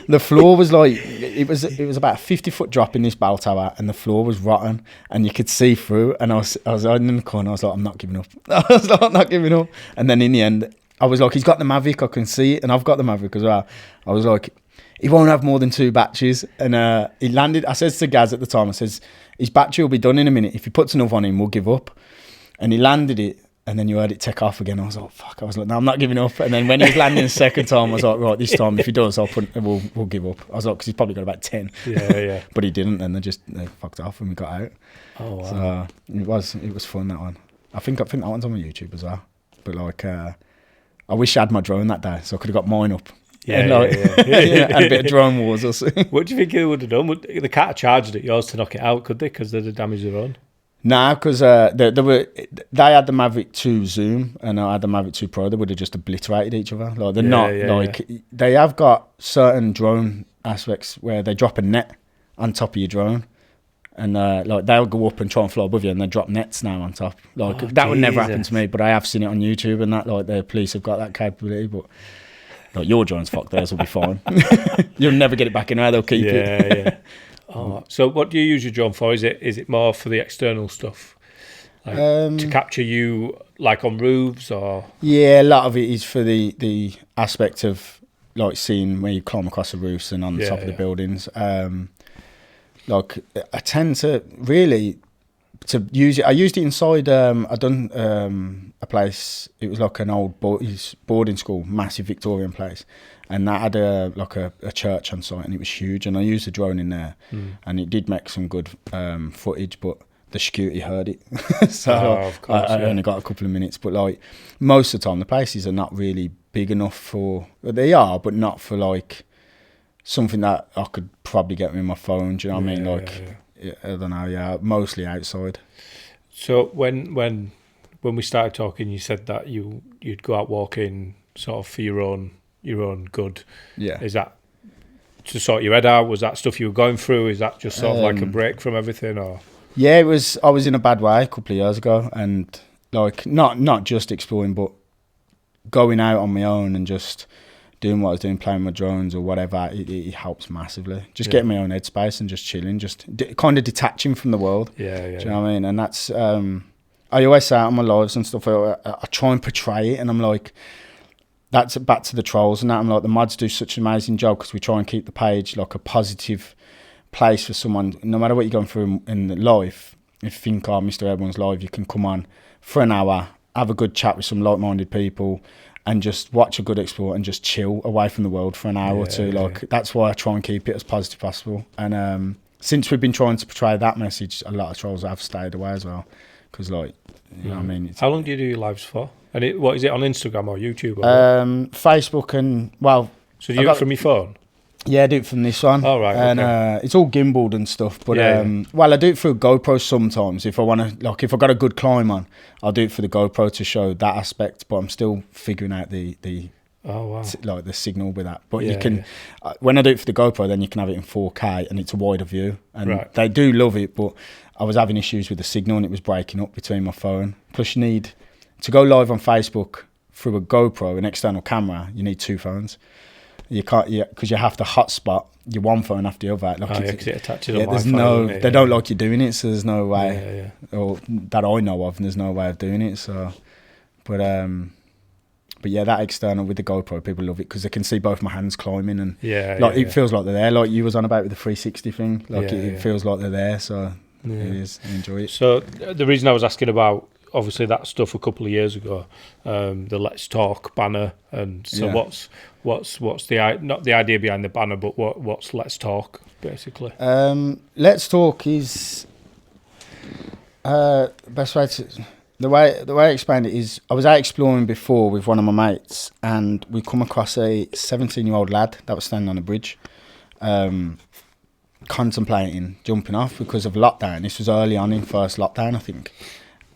The floor was like, it was about a 50-foot drop in this bell tower, and the floor was rotten, and you could see through. And I was hiding in the corner. I was like, "I'm not giving up." I was like, "I'm not giving up." And then in the end, I was like, "He's got the Maverick. I can see it, and I've got the Maverick as well." I was like, "He won't have more than 2 batches." And he landed. I said to Gaz at the time, I says, "His battery will be done in a minute. If he puts another one in, we'll give up." And he landed it. And then you heard it take off again. I was like, "Fuck!" I was like, "No, I'm not giving up." And then when he was landing the second time, I was like, "Right, this time, if he does, we'll give up." I was like, "Because he's probably got about 10." Yeah. But he didn't. And they fucked off, and we got out. Oh wow! So it was fun, that one. I think that one's on my YouTube as well. But like, I wish I had my drone that day, so I could have got mine up. Yeah. And a bit of drone wars or something. What do you think they would have done? They can't have charged it yours to knock it out, could they? Because they'd have damaged their own. Nah, because they had the Maverick 2 Zoom and I had the Maverick 2 Pro. They would have just obliterated each other. Like they have got certain drone aspects where they drop a net on top of your drone, and like they'll go up and try and fly above you, and they drop nets now on top. Like that would never happen to me, but I have seen it on YouTube, and that like the police have got that capability. But like your drone's fucked, theirs will be fine. You'll never get it back in there. They'll keep it. Yeah. Oh, so what do you use your drone for? Is it more for the external stuff, like to capture you, like on roofs, or? Yeah, a lot of it is for the aspect of like seeing where you climb across the roofs and on the top of the buildings. Like I tend to really to use it. I used it inside. I done a place. It was like an old boarding school, massive Victorian place. And that had a church on site, and it was huge. And I used the drone in there, and it did make some good footage. But the security heard it, so of course, I only got a couple of minutes. But like most of the time, the places are not really big enough for. They are, but not for like something that I could probably get with my phone. Do you know what I mean? Like I don't know. Yeah, mostly outside. So when we started talking, you said that you'd go out walking sort of for your own good. Yeah. Is that to sort your head out? Was that stuff you were going through? Is that just sort of like a break from everything, or? Yeah, it was. I was in a bad way a couple of years ago, and like not just exploring, but going out on my own and just doing what I was doing, playing with drones or whatever. It helps massively. Just getting my own headspace and just chilling, just kind of detaching from the world. Yeah. Do you know what I mean? And that's I always say it on my lives and stuff. I try and portray it, and I'm like. That's back to the trolls and that. I'm like, the mods do such an amazing job because we try and keep the page like a positive place for someone. No matter what you're going through in life, if you think, Mr. Airborne's live, you can come on for an hour, have a good chat with some like-minded people, and just watch a good explore and just chill away from the world for an hour or two. That's why I try and keep it as positive as possible. And since we've been trying to portray that message, a lot of trolls have stayed away as well. Because, like, you know what I mean? How long do you do your lives for? And what is it, on Instagram or YouTube? Or Facebook and, well... So do you do it from your phone? Yeah, I do it from this one. Oh, right, and it's all gimbaled and stuff. But, well, I do it through GoPro sometimes. If I want to, like, if I got a good climb on, I'll do it for the GoPro to show that aspect. But I'm still figuring out the like the signal with that. But you can, when I do it for the GoPro, then you can have it in 4K and it's a wider view. And they do love it, but I was having issues with the signal and it was breaking up between my phone. Plus, you need to go live on Facebook through a GoPro, an external camera. You need 2 phones. You can't, because you have to hotspot your one phone after the other. Like because it attaches yeah, on there's Wi-Fi, no, doesn't it? they don't like you doing it, so there's no way, Yeah. or that I know of, and there's no way of doing it. So, but yeah, that external with the GoPro, people love it because they can see both my hands climbing, and it feels like they're there. Like you was on about with the 360 thing, like it feels like they're there. So it is, I enjoy it. So the reason I was asking about obviously that stuff a couple of years ago, the Let's Talk banner, and so what's the not the idea behind the banner, but what's Let's Talk basically? Let's Talk is best way to. The way I explained it is, I was out exploring before with one of my mates, and we come across a 17-year-old lad that was standing on a bridge, contemplating jumping off because of lockdown. This was early on in first lockdown, I think.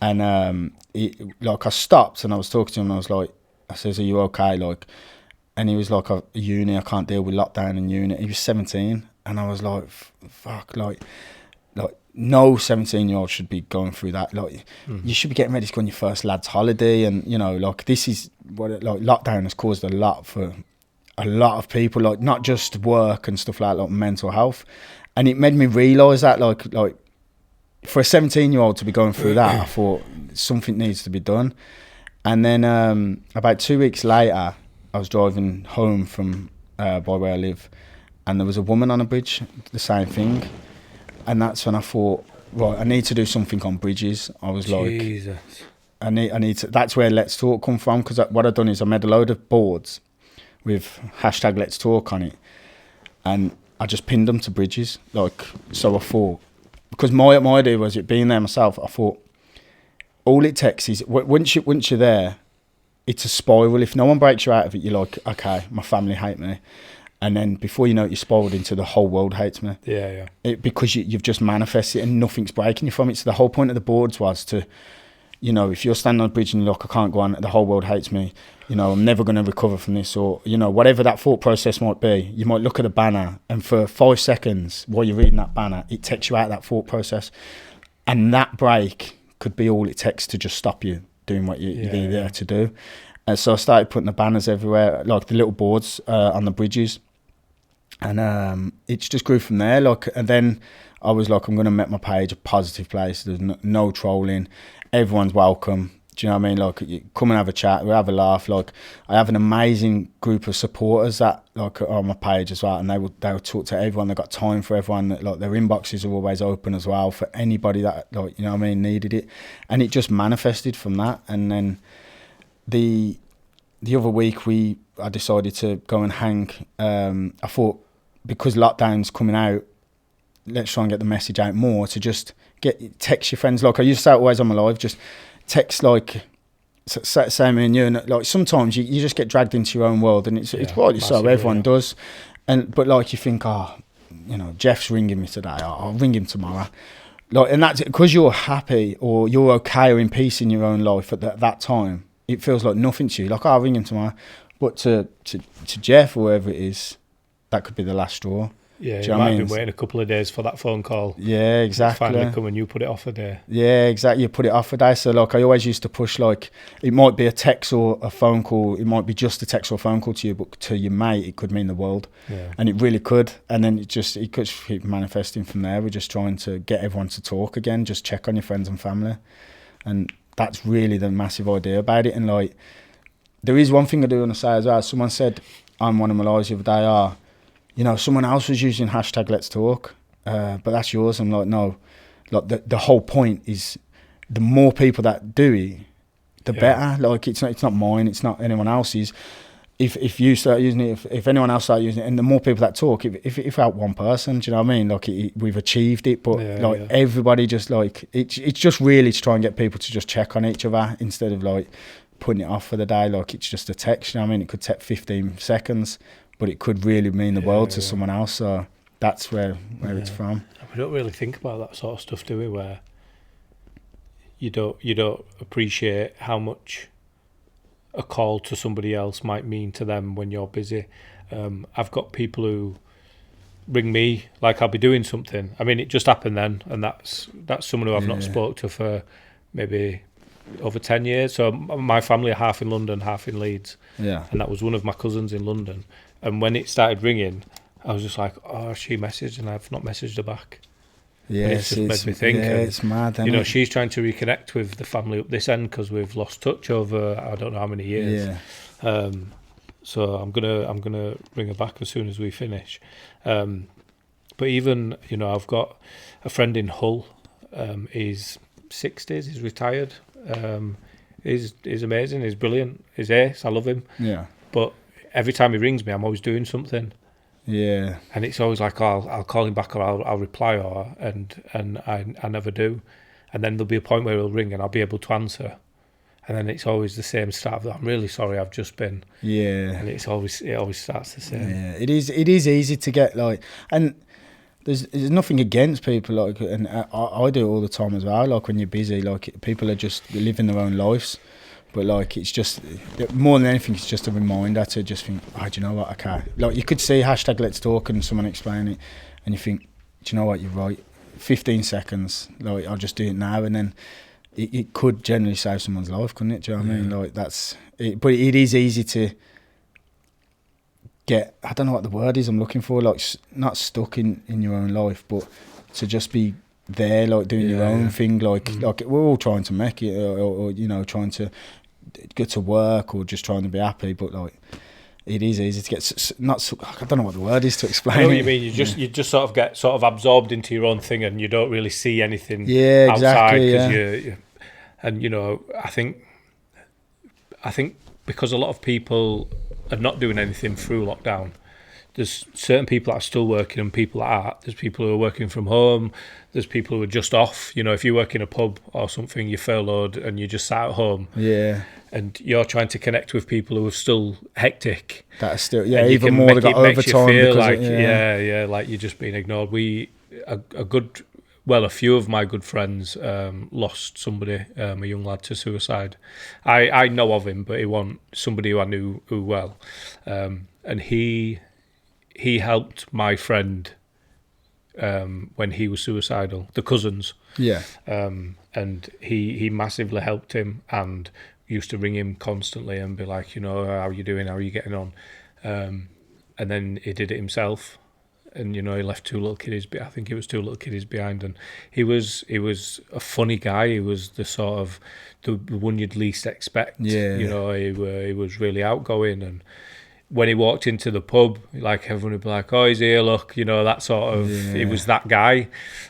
And I stopped and I was talking to him, and I says, "Are you okay?" And he was like, "Uni, I can't deal with lockdown and uni." He was 17, and I was like, "Fuck, like." No 17-year-old should be going through that. You should be getting ready to go on your first lad's holiday, and this is what lockdown has caused a lot for a lot of people, not just work and stuff like mental health. And it made me realise that for a 17-year-old to be going through that, I thought something needs to be done. And then about 2 weeks later, I was driving home from by where I live, and there was a woman on a bridge, the same thing. And that's when I thought, right, I need to do something on bridges. I was Jesus. I need to. That's where Let's Talk come from, because what I've done is I made a load of boards with hashtag Let's Talk on it, and I just pinned them to bridges. So I thought, because my idea was, it being there myself, I thought all it takes is once you're there, it's a spiral. If no one breaks you out of it, you're like, okay, my family hate me. And then before you know it, you're spiraled into the whole world hates me. Yeah. Because you've just manifested it and nothing's breaking you from it. So the whole point of the boards was to, if you're standing on a bridge and you're like, I can't go on, the whole world hates me, I'm never going to recover from this, or, whatever that thought process might be, you might look at a banner, and for 5 seconds while you're reading that banner, it takes you out of that thought process. And that break could be all it takes to just stop you doing what you're there to do. And so I started putting the banners everywhere, like the little boards on the bridges. And it just grew from there. And then I was like, I'm going to make my page a positive place. There's no trolling. Everyone's welcome. Do you know what I mean? You come and have a chat. We have a laugh. I have an amazing group of supporters that on my page as well, and they would talk to everyone. They've got time for everyone. Their inboxes are always open as well for anybody that needed it. And it just manifested from that. And then the other week I decided to go and hang. I thought, because lockdown's coming out, let's try and get the message out more, to just text your friends. I used to say it always on my live, just text say me and you, and sometimes you just get dragged into your own world, and it's rightly so, everyone does. But you think, Jeff's ringing me today, I'll ring him tomorrow. And that's because you're happy or you're okay or in peace in your own life at that time. It feels like nothing to you. I'll ring him tomorrow. But to Jeff or whoever it is, that could be the last straw. Yeah, you might have been waiting a couple of days for that phone call. Yeah, exactly. Finally come and you put it off a day. Yeah, exactly. You put it off a day. So I always used to push, it might be a text or a phone call. It might be just a text or a phone call to you, but to your mate, it could mean the world. Yeah. And it really could. And then it could keep manifesting from there. We're just trying to get everyone to talk again, just check on your friends and family. And that's really the massive idea about it. And there is one thing I do want to say as well. Someone said on one of my lives the other day, someone else was using hashtag Let's Talk, but that's yours. I'm like, no. The whole point is, the more people that do it, the better. It's not mine. It's not anyone else's. If you start using it, if anyone else starts using it, and the more people that talk, if I help one person, do you know what I mean? We've achieved it. But everybody just it's just really to try and get people to just check on each other instead of putting it off for the day. It's just a text. You know what I mean? It could take 15 seconds. But it could really mean the world to someone else. So that's where it's from. We don't really think about that sort of stuff, do we? Where you don't appreciate how much a call to somebody else might mean to them when you're busy. I've got people who ring me, I'll be doing something. I mean, it just happened then, and that's someone who I've not spoke to for maybe over 10 years. So my family are half in London, half in Leeds. Yeah. And that was one of my cousins in London. And when it started ringing, I was just like, oh, she messaged and I've not messaged her back. Yeah, And it's just made me think. Yeah, it's mad. You know, she's trying to reconnect with the family up this end because we've lost touch over I don't know how many years. Yeah. So I'm gonna ring her back as soon as we finish. But even, you know, I've got a friend in Hull. He's 60s. He's retired. He's amazing. He's brilliant. He's ace. I love him. Yeah. But every time he rings me, I'm always doing something. Yeah. And it's always like, oh, I'll call him back or I'll reply and I never do. And then there'll be a point where he'll ring and I'll be able to answer. And then it's always the same start of, I'm really sorry, I've just been. Yeah. And it always starts the same. Yeah. It is easy to get like, and there's nothing against people like, and I do it all the time as well. Like when you're busy, like people are just living their own lives. But like it's just more than anything, it's just a reminder to just think, oh, do you know what? Okay, like you could see #Let's Talk and someone explain it, and you think, do you know what? You're right. 15 seconds, like I'll just do it now, and then it could generally save someone's life, couldn't it? Do you know what I mean? Like that's it. But it is easy to get. I don't know what the word is I'm looking for. Like not stuck in your own life, but to just be there, like doing your own thing. Like we're all trying to make it, or you know, trying to go to work or just trying to be happy, but like it is easy to get I don't know what the word is to explain. I know what you mean. You just sort of get sort of absorbed into your own thing, and you don't really see anything outside. Exactly, and you know, I think because a lot of people are not doing anything through lockdown. There's certain people that are still working and people that aren't. There's people who are working from home. There's people who are just off. You know, if you work in a pub or something, you're furloughed and you just sat at home. Yeah. And you're trying to connect with people who are still hectic. That's still, even more they got overtime. You feel like, like you're just being ignored. A few of my good friends lost somebody, a young lad, to suicide. I know of him, but he wasn't somebody who I knew well. And he helped my friend when he was suicidal, the cousins. Yeah. And he massively helped him and used to ring him constantly and be like, you know, how are you doing? How are you getting on? And then he did it himself. And, you know, he left two little kiddies. I think it was two little kiddies behind. And he was a funny guy. He was the sort of the one you'd least expect. Yeah. You know, he was really outgoing, and when he walked into the pub, like everyone would be like, "Oh, he's here! Look," you know, that sort of. Yeah. He was that guy,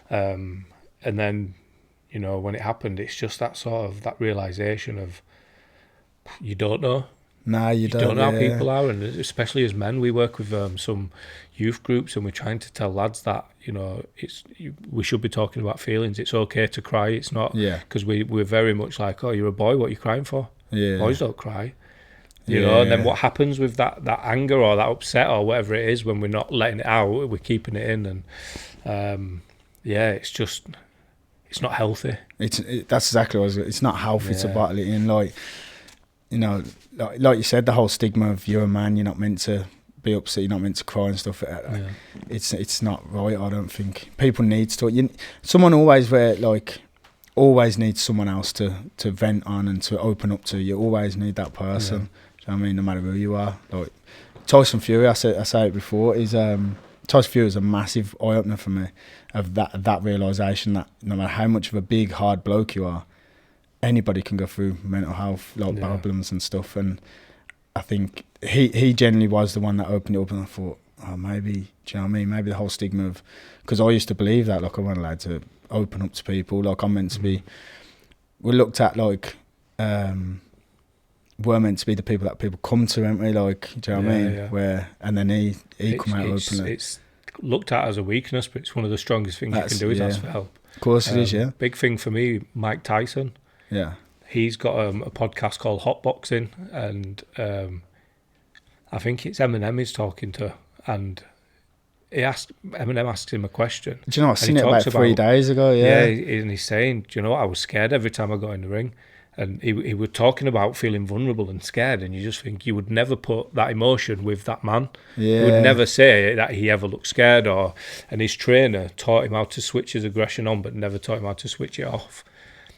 and then, you know, when it happened, it's just that sort of that realization of you don't know. No, you don't know how people are, and especially as men, we work with some youth groups, and we're trying to tell lads that, you know, we should be talking about feelings. It's okay to cry. It's not because we're very much like, "Oh, you're a boy. What are you crying for? Yeah. Boys don't cry." You know, and then what happens with that anger or that upset or whatever it is when we're not letting it out, we're keeping it in, and it's not healthy. That's exactly what it's not healthy to bottle it in, like, you know, like you said, the whole stigma of you're a man, you're not meant to be upset, you're not meant to cry and stuff. It's not right. I don't think people need to. Someone always needs someone else to vent on and to open up to. You always need that person. Yeah. I mean, no matter who you are, like Tyson Fury, I said it before, is Tyson Fury is a massive eye opener for me, of that realization that no matter how much of a big hard bloke you are, anybody can go through mental health problems and stuff. And I think he generally was the one that opened it up, and I thought, oh, maybe, do you know what I mean? Maybe the whole stigma of, because I used to believe that, like, I wasn't allowed to open up to people, like I'm meant to be. We're looked at like. We're meant to be the people that people come to, aren't we? Like, do you know what I mean? Yeah. Where, and then he come out openly. It's looked at as a weakness, but it's one of the strongest things you can do is ask for help. Of course it is, yeah. Big thing for me, Mike Tyson. Yeah. He's got a podcast called Hotboxing, and I think it's Eminem he's talking to, and Eminem asks him a question. Do you know, I seen it about 3 days ago, yeah. Yeah, and he's saying, do you know what, I was scared every time I got in the ring. And he was talking about feeling vulnerable and scared, and you just think you would never put that emotion with that man. Yeah. You would never say that he ever looked scared, and his trainer taught him how to switch his aggression on, but never taught him how to switch it off.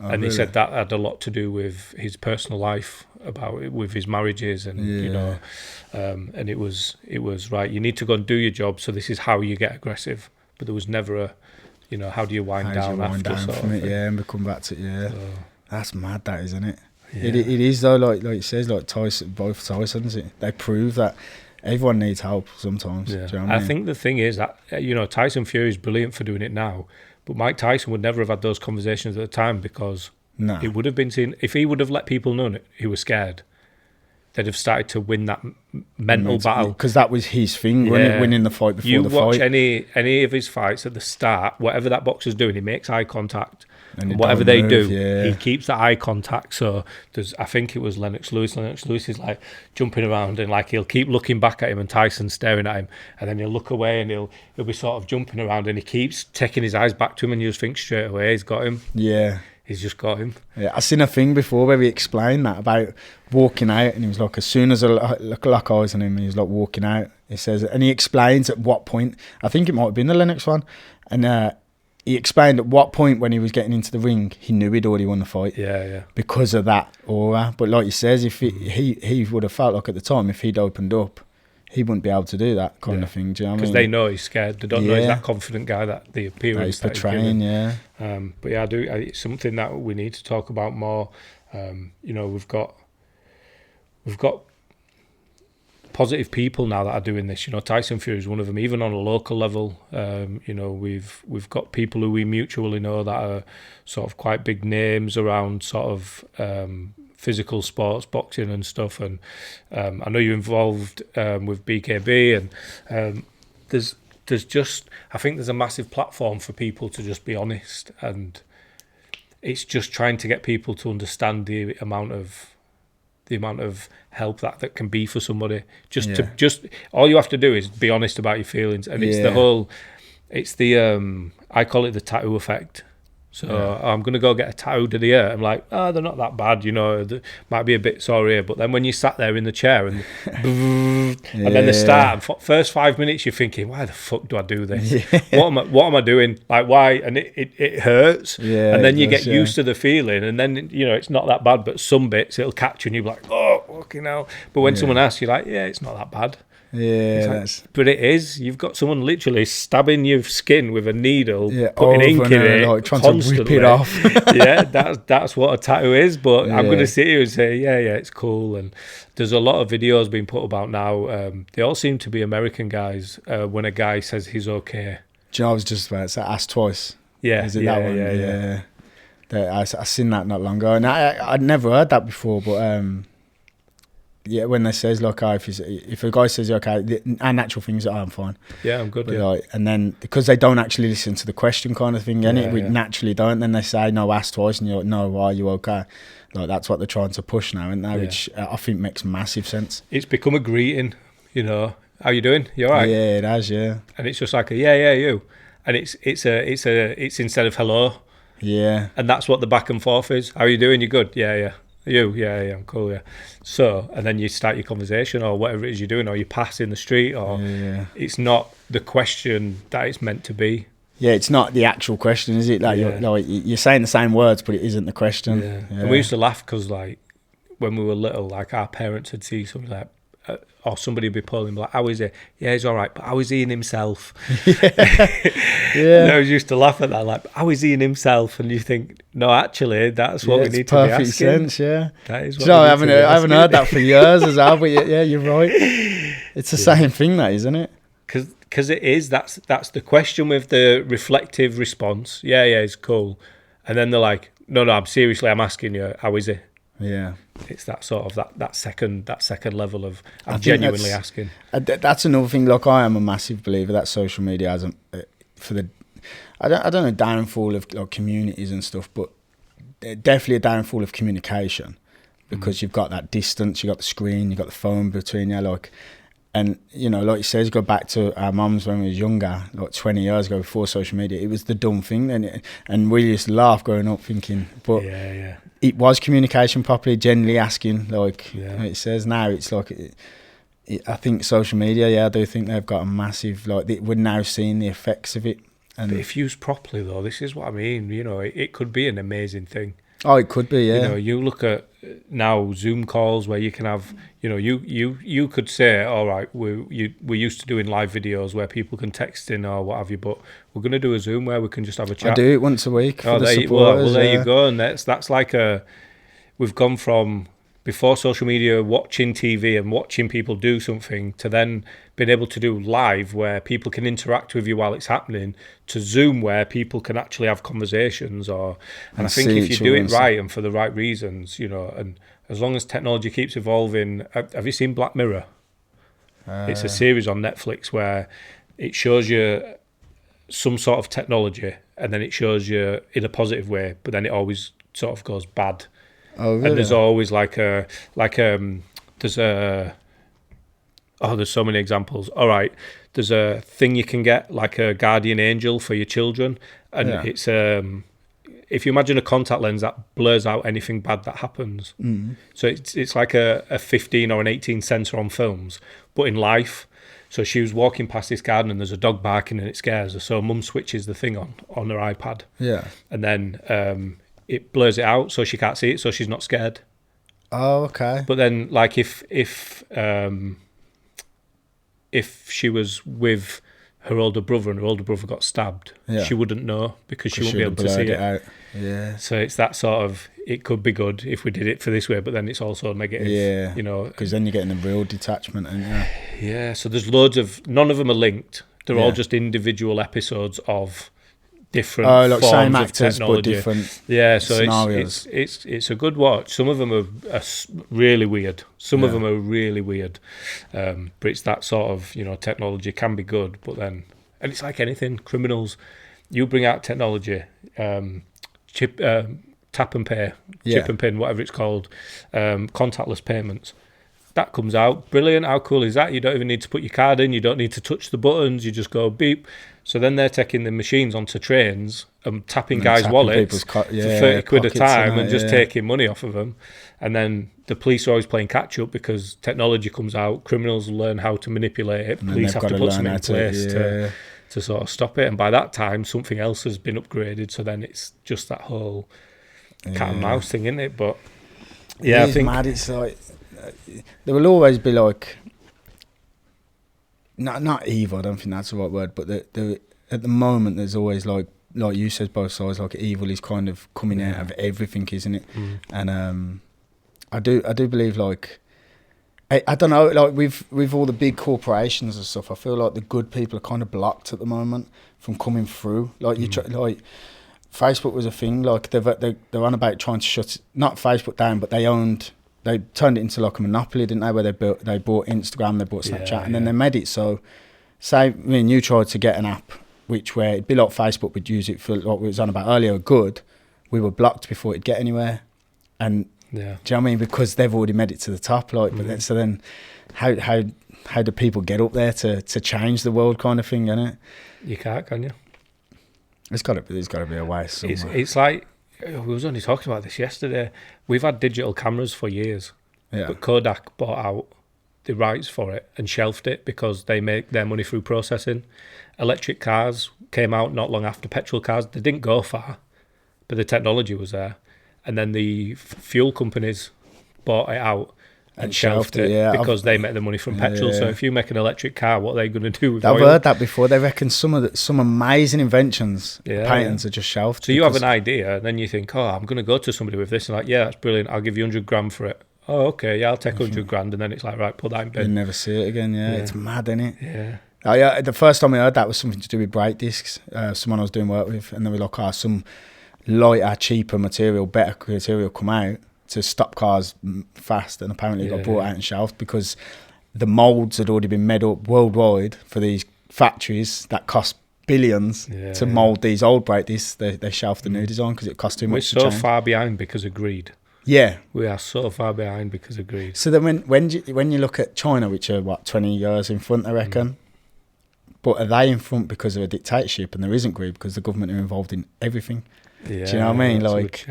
and he said that had a lot to do with his personal life, with his marriages, and and it was right. You need to go and do your job. So this is how you get aggressive. But there was never a, how do you wind down after from it? Yeah, and we come back to it. Yeah, so, that's mad, that, isn't it? Yeah. It is though. Like it says, like Tyson, both Tysons, they prove that everyone needs help sometimes. Yeah. Do you know what I mean? think the thing is that Tyson Fury is brilliant for doing it now, but Mike Tyson would never have had those conversations at the time, because it would have been seen, if he would have let people know he was scared, they'd have started to win that mental battle. Because that was his thing, winning the fight before the fight. You watch any of his fights at the start, whatever that boxer's doing, he makes eye contact. And whatever they do, he keeps that eye contact. So I think it was Lennox Lewis. Lennox Lewis is like jumping around, and like he'll keep looking back at him, and Tyson's staring at him, and then he'll look away, and he'll be sort of jumping around, and he keeps taking his eyes back to him, and you just think straight away he's got him. Yeah. He's just got him. Yeah, I seen a thing before where he explained that about walking out, and he was like, as soon as I lock eyes on him, and he was like walking out, he says, and he explains at what point, I think it might have been the Lennox one, and he explained at what point when he was getting into the ring, he knew he'd already won the fight. Yeah. Because of that aura. But like he says, if he would have felt like at the time, if he'd opened up, he wouldn't be able to do that kind of thing. Do you know what I mean? Because they know he's scared. They don't know he's that confident guy, that the appearance that he's portraying. But yeah, it's something that we need to talk about more. We've got positive people now that are doing this. Tyson Fury is one of them. Even on a local level, we've got people who we mutually know that are sort of quite big names around sort of physical sports, boxing and stuff. And I know you're involved with BKB, and there's just, I think there's a massive platform for people to just be honest, and it's just trying to get people to understand the amount of help that can be for somebody. Just all you have to do is be honest about your feelings, and it's I call it the tattoo effect. So I'm going to go get a tattoo to the ear. I'm like, they're not that bad, they might be a bit sore here. But then when you sat there in the chair and and then they start, first 5 minutes you're thinking, why the fuck do I do this? What am I doing? Like, why? And it hurts. And then you get used to the feeling, and then it's not that bad. But some bits it'll catch you, and you'll be like, oh, fucking hell. But when someone asks, you're like, yeah, it's not that bad. Yeah, but it is. You've got someone literally stabbing your skin with a needle, putting ink in it, like trying to rip it off. Yeah, that's what a tattoo is. But I'm going to sit here and say, yeah, it's cool. And there's a lot of videos being put about now. They all seem to be American guys. When a guy says he's okay. Do you know, I was just about to say, ask twice. Yeah, is it that one? Yeah. I seen that not long ago, and I'd never heard that before, but. Yeah, when they says like, if a guy says okay, our natural things are, I'm fine. Yeah, I'm good. But like, and then because they don't actually listen to the question kind of thing, we naturally don't. Then they say no, ask twice, and you're like, no, why are you okay? Like that's what they're trying to push now, and which I think makes massive sense. It's become a greeting, How you doing? You all right? Yeah, it has. Yeah, and it's just like you, and it's instead of hello. Yeah, and that's what the back and forth is. How you doing? You good? Yeah. You? Yeah, I'm cool, yeah. So, and then you start your conversation or whatever it is you're doing, or you pass in the street, or it's not the question that it's meant to be. Yeah, it's not the actual question, is it? Like, you're saying the same words, but it isn't the question. Yeah. And we used to laugh because, like, when we were little, like, our parents would see something like, or somebody would be pulling like, how is he? Yeah, he's all right, but how is he in himself? And I was used to laugh at that, like, how is he in himself? And you think, no, actually, that's what we need to be asking. Perfect sense, yeah. That is what I haven't heard that for years as well, but yeah, you're right. It's the same thing, that, isn't it? Because it is. That's the question with the reflective response. Yeah, it's cool. And then they're like, no, I'm asking you, how is he? Yeah, it's that sort of that second level of I'm genuinely asking. That's another thing. Like, I am a massive believer that social media has I don't know, downfall of like communities and stuff, but definitely a downfall of communication, because you've got that distance, you got the screen, you got the phone between you, like. And, like you said, go back to our mums when we was younger, like 20 years ago before social media. It was the dumb thing. And we used to laugh growing up thinking, but it was communication properly, generally asking, like it says now. It's like, I think social media, I do think they've got a massive, like, we're now seeing the effects of it. And but if used properly, though, this is what I mean, it could be an amazing thing. Oh, it could be, yeah. You know, you look at now Zoom calls where you can have, you know, you could say, all right, we're used to doing live videos where people can text in or what have you, but we're going to do a Zoom where we can just have a chat. I do it once a week for the well, supporters. there you go, and that's like we've gone from before social media watching TV and watching people do something to then being able to do live where people can interact with you while it's happening, to Zoom where people can actually have conversations and I think if you do it right and for the right reasons, you know, and as long as technology keeps evolving. Have you seen Black Mirror? It's a series on Netflix where it shows you some sort of technology and then it shows you in a positive way, but then it always sort of goes bad. Oh, really? And there's always there's so many examples. All right, there's a thing you can get like a guardian angel for your children, and it's if you imagine a contact lens that blurs out anything bad that happens. So it's like a 15 or an 18 sensor on films, but in life. So she was walking past this garden and there's a dog barking and it scares her. So mum switches the thing on her iPad. Yeah, and then it blurs it out so she can't see it, so she's not scared. Oh, okay. But then, like, if she was with her older brother and her older brother got stabbed, she wouldn't know because she wouldn't be able to see it. Out. Yeah. So it's that sort of. It could be good if we did it for this way, but then it's also negative. Yeah. You know, because then you're getting the real detachment, and yeah. So there's loads of. None of them are linked. They're all just individual episodes of different like forms same of actors technology. but different So scenarios. It's a good watch. Some of them are really weird. Some of them are really weird. But it's that sort of, you know, technology can be good, but then, and it's like anything, criminals, you bring out technology, tap and pay, chip and pin, whatever it's called, contactless payments. That comes out, brilliant. How cool is that? You don't even need to put your card in. You don't need to touch the buttons. You just go beep. So then they're taking the machines onto trains and tapping guys' wallets for 30 quid a time and just taking money off of them. And then the police are always playing catch up because technology comes out. Criminals learn how to manipulate it. Police have to put something in place to sort of stop it. And by that time, something else has been upgraded. So then it's just that whole cat and mouse thing, isn't it? But yeah, I think mad. It's like there will always be like. Not evil, I don't think that's the right word, but at the moment there's always like you said, both sides, like evil is kind of coming out of everything, isn't it? And I do believe, like, I don't know, like with all the big corporations and stuff, I feel like the good people are kind of blocked at the moment from coming through. Like like Facebook was a thing, like they're on about trying to shut not Facebook down, but they turned it into like a monopoly, didn't they? Where they bought Instagram, they bought Snapchat, and then they made it so. Say, you tried to get an app, where it'd be like Facebook would use it for what we was on about earlier. Good, we were blocked before it'd get anywhere, and do you know what I mean? Because they've already made it to the top. Like, but then, so then, how do people get up there to change the world, kind of thing? Isn't it? You can't, can you? There's got to be a way somewhere. It's like. We was only talking about this yesterday. We've had digital cameras for years, but Kodak bought out the rights for it and shelved it because they make their money through processing. Electric cars came out not long after petrol cars. They didn't go far, but the technology was there. And then the fuel companies bought it out and shelved it because they make the money from petrol. So if you make an electric car, what are they going to do with oil? I've heard that before. They reckon some amazing inventions, patents are just shelved. So you have an idea, and then you think, oh, I'm going to go to somebody with this, and like, yeah, that's brilliant. I'll give you 100 grand for it. Oh, okay, yeah, I'll take 100 grand, and then it's like, right, put that in bin. You never see it again. Yeah, it's mad, isn't it? Yeah. The first time I heard that was something to do with brake discs. Someone I was doing work with, and they were like, some lighter, cheaper material, better material come out to stop cars fast, and apparently it got brought out and shelved because the moulds had already been made up worldwide for these factories that cost billions to mould these old brake discs. They shelved the new design because it cost too much. We're so far behind because of greed. Yeah, we are so far behind because of greed. So then when you look at China, which are 20 years in front, I reckon, but are they in front because of a dictatorship and there isn't greed because the government are involved in everything? Yeah, do you know what I mean? Like.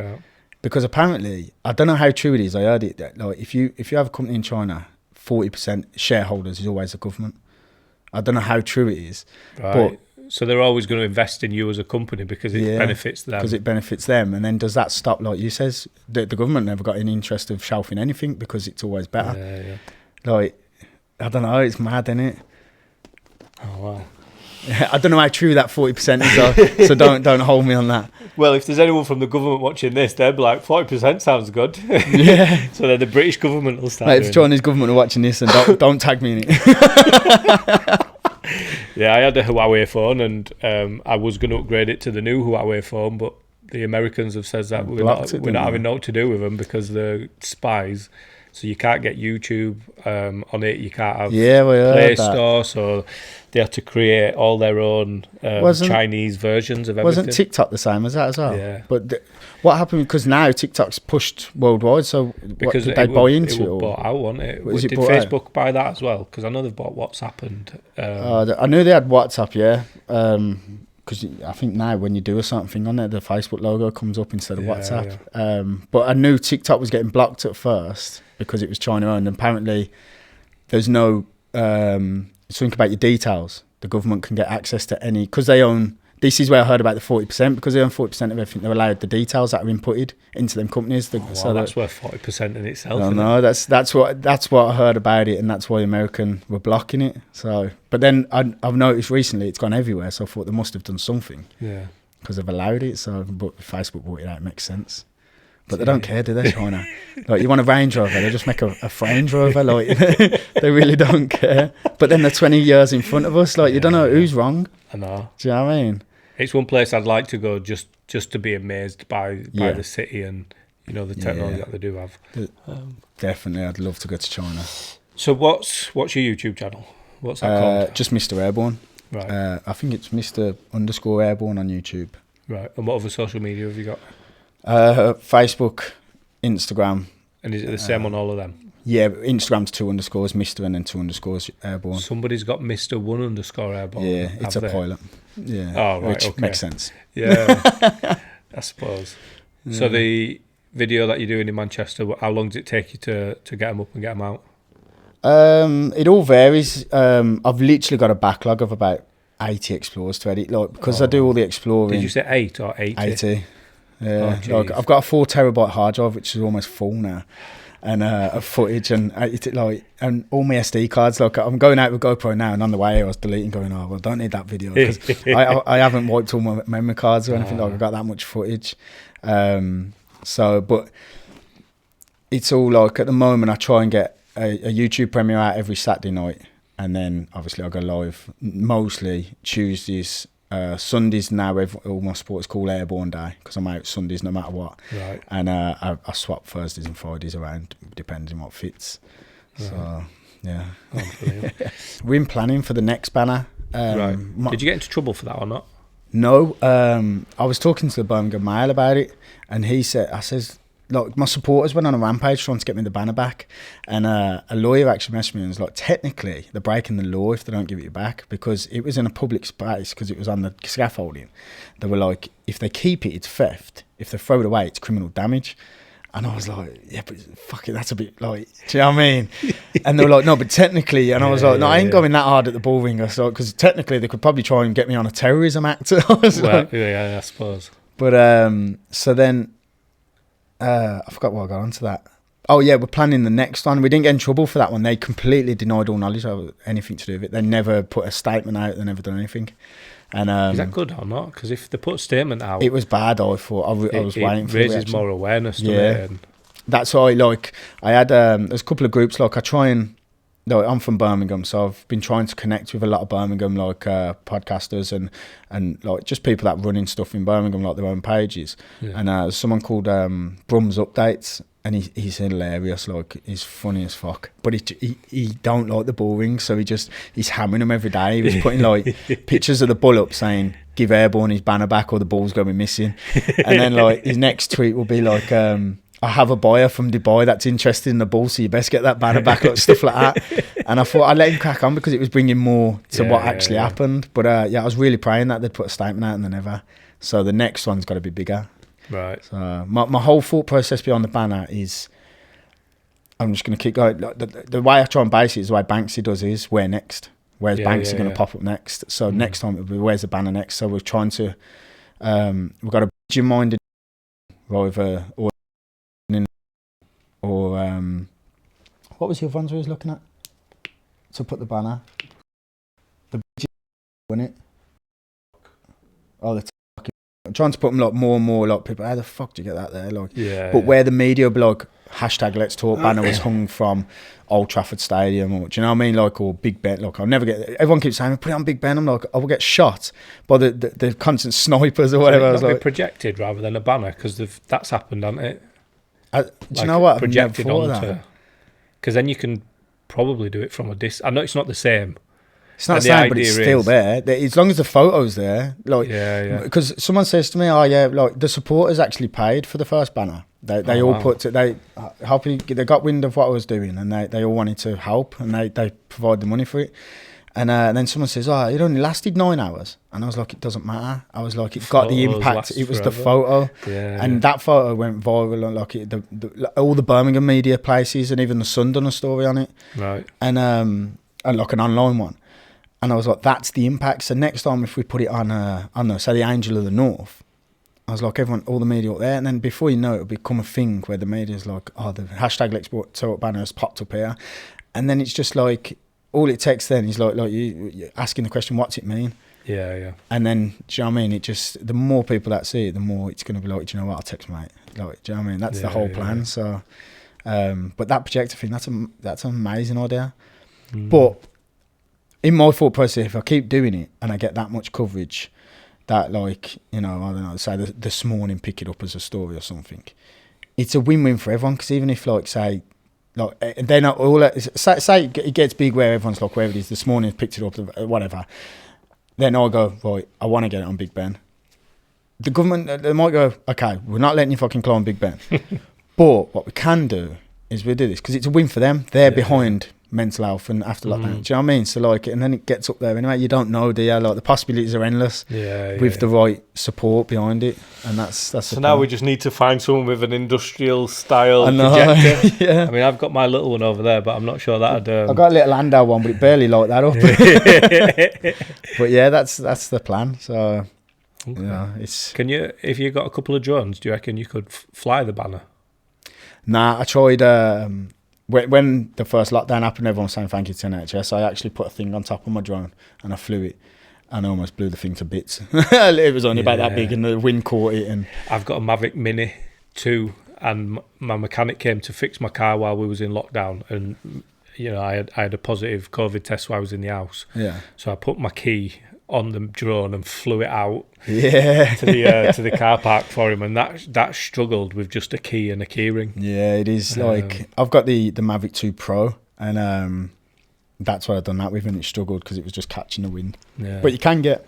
Because apparently, I don't know how true it is. I heard it that like if you have a company in China, 40% shareholders is always the government. I don't know how true it is, but So they're always going to invest in you as a company because it benefits them. Because it benefits them. And then does that stop, like you says, the government never got any interest of shelving anything because it's always better. Yeah. Like, I don't know, it's mad, isn't it? Oh, wow. I don't know how true that 40% is, though, so don't hold me on that. Well, if there's anyone from the government watching this, they'll be like, 40% sounds good. Yeah. So then the British government will start Like, if the Chinese government are watching this, and don't tag me in it. Yeah, I had a Huawei phone, and I was going to upgrade it to the new Huawei phone, but the Americans have said that we're not having naught to do with them because they're spies. So you can't get YouTube on it. You can't have Play Store. So they had to create all their own Chinese versions of everything. Wasn't TikTok the same as that as well? Yeah. But what happened? Because now TikTok's pushed worldwide. So because did they buy into it? It was bought out, wasn't it? Did Facebook buy that as well? Because I know they've bought WhatsApp and... I knew they had WhatsApp, yeah. Because I think now when you do a certain thing on there, the Facebook logo comes up instead of WhatsApp. Yeah. But I knew TikTok was getting blocked at first because it was China owned. And apparently there's no think about your details. The government can get access to any, because they own, this is where I heard about the 40%, because they own 40% of everything. They're allowed the details that are inputted into them companies. So that's worth 40% in itself. No, that's what I heard about it, and that's why the American were blocking it. So, but then I've noticed recently it's gone everywhere. So I thought they must have done something. Yeah. Because they've allowed it. So, but Facebook bought it out. It makes sense. But they don't care, do they, China? Like, you want a Range Rover, they just make a Range Rover. Like, they really don't care. But then they're 20 years in front of us. Like, you don't know who's wrong. I know. Do you know what I mean? It's one place I'd like to go just to be amazed by the city and, you know, the technology that they do have. Definitely, I'd love to go to China. So what's your YouTube channel? What's that called? Just Mr. Airborne. Right. I think it's Mr_Airborne on YouTube. Right. And what other social media have you got? Facebook, Instagram. And is it the same on all of them? Yeah, Instagram's 2 underscores, Mr. and then 2 underscores Airborne. Somebody's got Mr. 1_ Airborne. Yeah, it's a pilot. Yeah. Oh, right, which makes sense. Yeah, I suppose. Yeah. So the video that you're doing in Manchester, how long does it take you to get them up and get them out? It all varies. I've literally got a backlog of about 80 explores to edit, like, because I do all the exploring. Did you say 8 or 80? 80. Yeah, like, I've got a 4 terabyte hard drive, which is almost full now, and of footage and and all my SD cards. Like, I'm going out with GoPro now, and on the way I was deleting, going, oh well, I don't need that video because I haven't wiped all my memory cards or anything. Like, I've got that much footage. So, but it's all like, at the moment I try and get a YouTube premiere out every Saturday night, and then obviously I go live mostly Tuesdays. Sundays now, all my sports call Airborne Day because I'm out Sundays no matter what. Right. And I swap Thursdays and Fridays around depending on what fits. Right. So, yeah. Oh, we're in planning for the next banner. Right. Did you get into trouble for that or not? No. I was talking to the Birmingham Mail about it, and I says, like, my supporters went on a rampage trying to get me the banner back, and a lawyer actually messaged me and was like, technically they're breaking the law if they don't give it back, because it was in a public space, because it was on the scaffolding. They were like, if they keep it, it's theft. If they throw it away, it's criminal damage. And I was like, yeah, but fuck it, that's a bit like, do you know what I mean? And they were like, no, but technically, and I was like, no, I ain't going that hard at the ball ringer, so, because technically they could probably try and get me on a terrorism act. Yeah, I suppose. But so then I forgot what I got onto that. Oh yeah, we're planning the next one. We didn't get in trouble for that one. They completely denied all knowledge of anything to do with it. They never put a statement out. They never done anything. And is that good or not? Because if they put a statement out, it was bad. I thought I was waiting for it. It raises more awareness. Yeah, that's why. Like, I had there's a couple of groups. Like, I try and. No, I'm from Birmingham, so I've been trying to connect with a lot of Birmingham, like podcasters and like just people that running stuff in Birmingham, like their own pages. Yeah. And there's someone called Brum's Updates, and he's hilarious. Like, he's funny as fuck, but he don't like the ball rings, so he's hammering them every day. He was putting like pictures of the bull up saying, "Give Airborne his banner back, or the ball's going to be missing." And then like his next tweet will be like, I have a buyer from Dubai that's interested in the ball, so you best get that banner back, like stuff like that. And I thought I'd let him crack on because it was bringing more to what actually happened. But I was really praying that they'd put a statement out, and they never. So the next one's got to be bigger. Right. So my whole thought process behind the banner is, I'm just going to keep going. The way I try and base it is the way Banksy does his, where next? Where's Banks yeah, going to pop up next? So next time it'll be where's the banner next? So we're trying to, we've got a budget in mind, either or what was the other ones we was looking at to put the banner? The budget, wasn't it? Oh, I'm trying to put them like more and more like people. How the fuck do you get that there? Like, but where the media blog hashtag Let's Talk banner was hung from Old Trafford Stadium, or do you know what I mean? Like, or Big Ben. Like, I'll never get. Everyone keeps saying, "Put it on Big Ben." I'm like, I will get shot by the constant snipers or whatever. So I was like, projected rather than a banner, because that's happened, hasn't it? Do you know what? Projected onto, because then you can probably do it from a distance. I know it's not the same. It's not the same, but it's still there. As long as the photo's there, like, because someone says to me, "Oh yeah, like the supporters actually paid for the first banner. They all put it. They got wind of what I was doing, and they all wanted to help, and they provide the money for it." And then someone says, "Oh, it only lasted 9 hours," and I was like, "It doesn't matter." I was like, "It got the impact. It was the photo, and that photo went viral. And like all the Birmingham media places, and even the Sun done a story on it, right? And like an online one." And I was like, that's the impact. So next time, if we put it on say the Angel of the North, I was like, everyone, all the media up there. And then before you know it, it'll become a thing where the media's like, oh, the hashtag Let's Talk banner has popped up here. And then it's just like, all it takes then is like you're asking the question, what's it mean? Yeah. And then, do you know what I mean? It just, the more people that see it, the more it's going to be like, do you know what, I'll text mate. Like, do you know what I mean? That's the whole plan. So, but that projector thing, that's an amazing idea. But in my thought process, if I keep doing it and I get that much coverage, that like, you know, I don't know, say this morning pick it up as a story or something, it's a win-win for everyone. Because even if like, say, like they're not all, say it gets big where everyone's like, wherever it is, this morning picked it up, whatever, then I'll go, right, I want to get it on Big Ben. The government, they might go, okay, we're not letting you fucking climb Big Ben. But what we can do is we do this because it's a win for them. They're behind mental health and after lockdown. Do you know what I mean? So like, and then it gets up there anyway. You don't know, do you? Like the possibilities are endless. With the right support behind it, and that's. So now we just need to find someone with an industrial style projector. I mean, I've got my little one over there, but I'm not sure that'd. I've got a little Landau one, but it barely light that up. But yeah, that's the plan. So it's. Can you, if you got a couple of drones, do you reckon you could fly the banner? Nah, I tried. When the first lockdown happened, everyone was saying thank you to NHS. I actually put a thing on top of my drone and I flew it, and I almost blew the thing to bits. It was only about that big, and the wind caught it. And I've got a Mavic Mini 2, and my mechanic came to fix my car while we was in lockdown, and you know I had a positive COVID test while I was in the house. Yeah. So I put my key on the drone and flew it out to the car park for him, and that struggled with just a key and a key ring. Yeah, it is like I've got the Mavic 2 Pro, and that's what I've done that with, and it struggled because it was just catching the wind. But you can get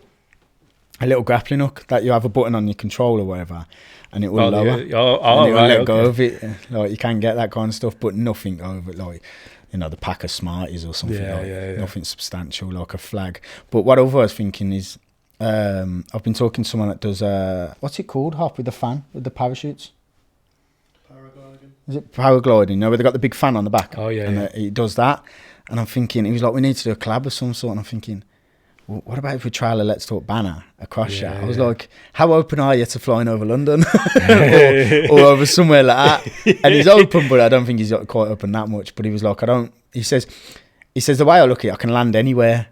a little grappling hook that you have a button on your control or whatever, and it will lower and it will let go of it. Like you can get that kind of stuff, but nothing over like, you know, the pack of Smarties or something nothing substantial like a flag. But what I was thinking is, I've been talking to someone that does, what's it called? Hop with the fan, with the parachutes? Paragliding. Is it paragliding? No, where they got the big fan on the back. Oh, yeah. And he does that. And I'm thinking, he was like, we need to do a collab of some sort. And I'm thinking, well, what about if we trial a Let's Talk banner across I was like, how open are you to flying over London or over somewhere like that? And he's open, but I don't think he's quite open that much. But he was like, he says the way I look at it, I can land anywhere.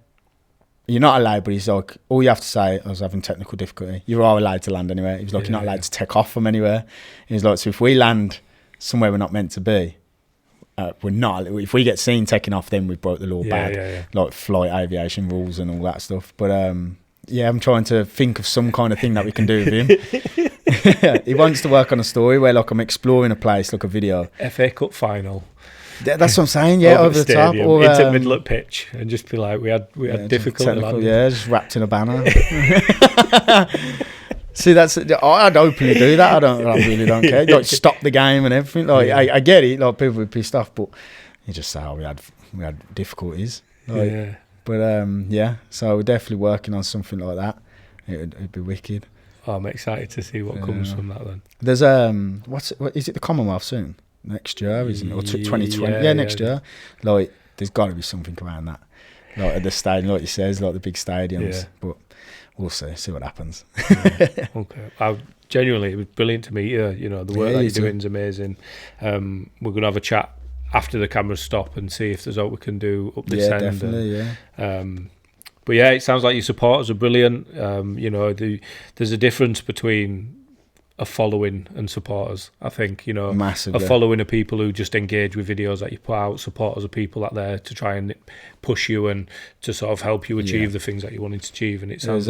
You're not allowed, but he's like, all you have to say, I was having technical difficulty, you are allowed to land anywhere. He was like, you're not allowed to take off from anywhere. He was like, so if we land somewhere we're not meant to be, we're not. If we get seen taking off, then we've broke the law bad. Like flight aviation rules and all that stuff. But I'm trying to think of some kind of thing that we can do with him. He wants to work on a story where like I'm exploring a place, like a video. FA Cup final. That's what I'm saying. Yeah, over the top, or into middle of pitch, and just be like, we had difficulty landing. Yeah, just wrapped in a banner. See, I'd openly do that. I really don't care. Like stop the game and everything. Like I get it. Like people would be pissed off, but you just say, we had difficulties. Like, but so we're definitely working on something like that. It'd be wicked. Oh, I'm excited to see what comes from that then. There's what is it? The Commonwealth soon next year, isn't it? Or 2020? Yeah, next year. Like there's got to be something around that. like at the stadium, like you says, like the big stadiums. Yeah. But we'll see what happens. Okay. Genuinely, it was brilliant to meet you. You know, the work that you're doing is amazing. We're going to have a chat after the cameras stop and see if there's what we can do up this end. Definitely, But yeah, it sounds like your supporters are brilliant. You know, there's a difference between a following and supporters. I think, you know, massively. A following are people who just engage with videos that you put out. Supporters are people out there to try and push you and to sort of help you achieve the things that you wanted to achieve. And it sounds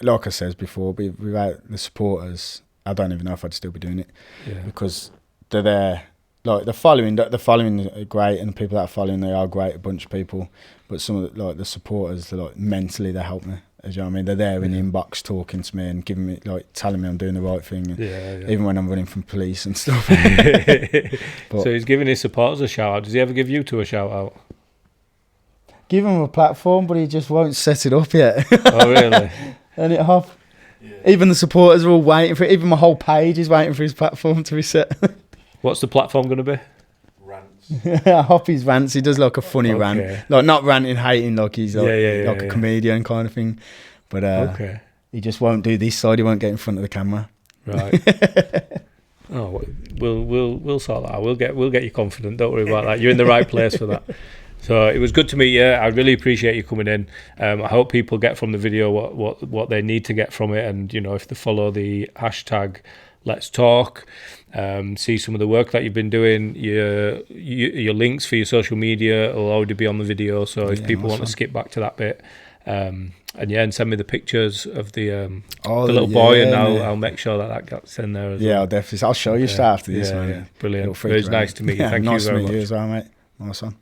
like I said before, without the supporters, I don't even know if I'd still be doing it. Yeah. Because they're there. Like the following are great, and the people that are following, they are great, a bunch of people. But some of the supporters, they're like mentally, they help me. You know what I mean? They're there in the inbox talking to me and giving me, like, telling me I'm doing the right thing. And even when I'm running from police and stuff. So he's giving his supporters a shout out. Does he ever give you two a shout out? Give him a platform, but he just won't set it up yet. Oh, really? And it hop. Yeah. Even the supporters are all waiting for it. Even my whole page is waiting for his platform to be set. What's the platform going to be? Rants. I hope he's rants. He does like a funny rant. Like not ranting, hating, like he's like, a comedian kind of thing. But he just won't do this side. He won't get in front of the camera. Right. Oh, we'll sort that out. We'll get you confident. Don't worry about that. You're in the right place for that. So it was good to meet you. I really appreciate you coming in. I hope people get from the video what they need to get from it, and you know, if they follow the hashtag Let's Talk, see some of the work that you've been doing. Your links for your social media will already be on the video. So if people want to skip back to that bit, and send me the pictures of the little boy, and I'll make sure that gets in there as well. I'll definitely. I'll show you straight after this. Brilliant. It was nice to meet you. Thank you very much. Nice to meet you as well, mate. Nice one.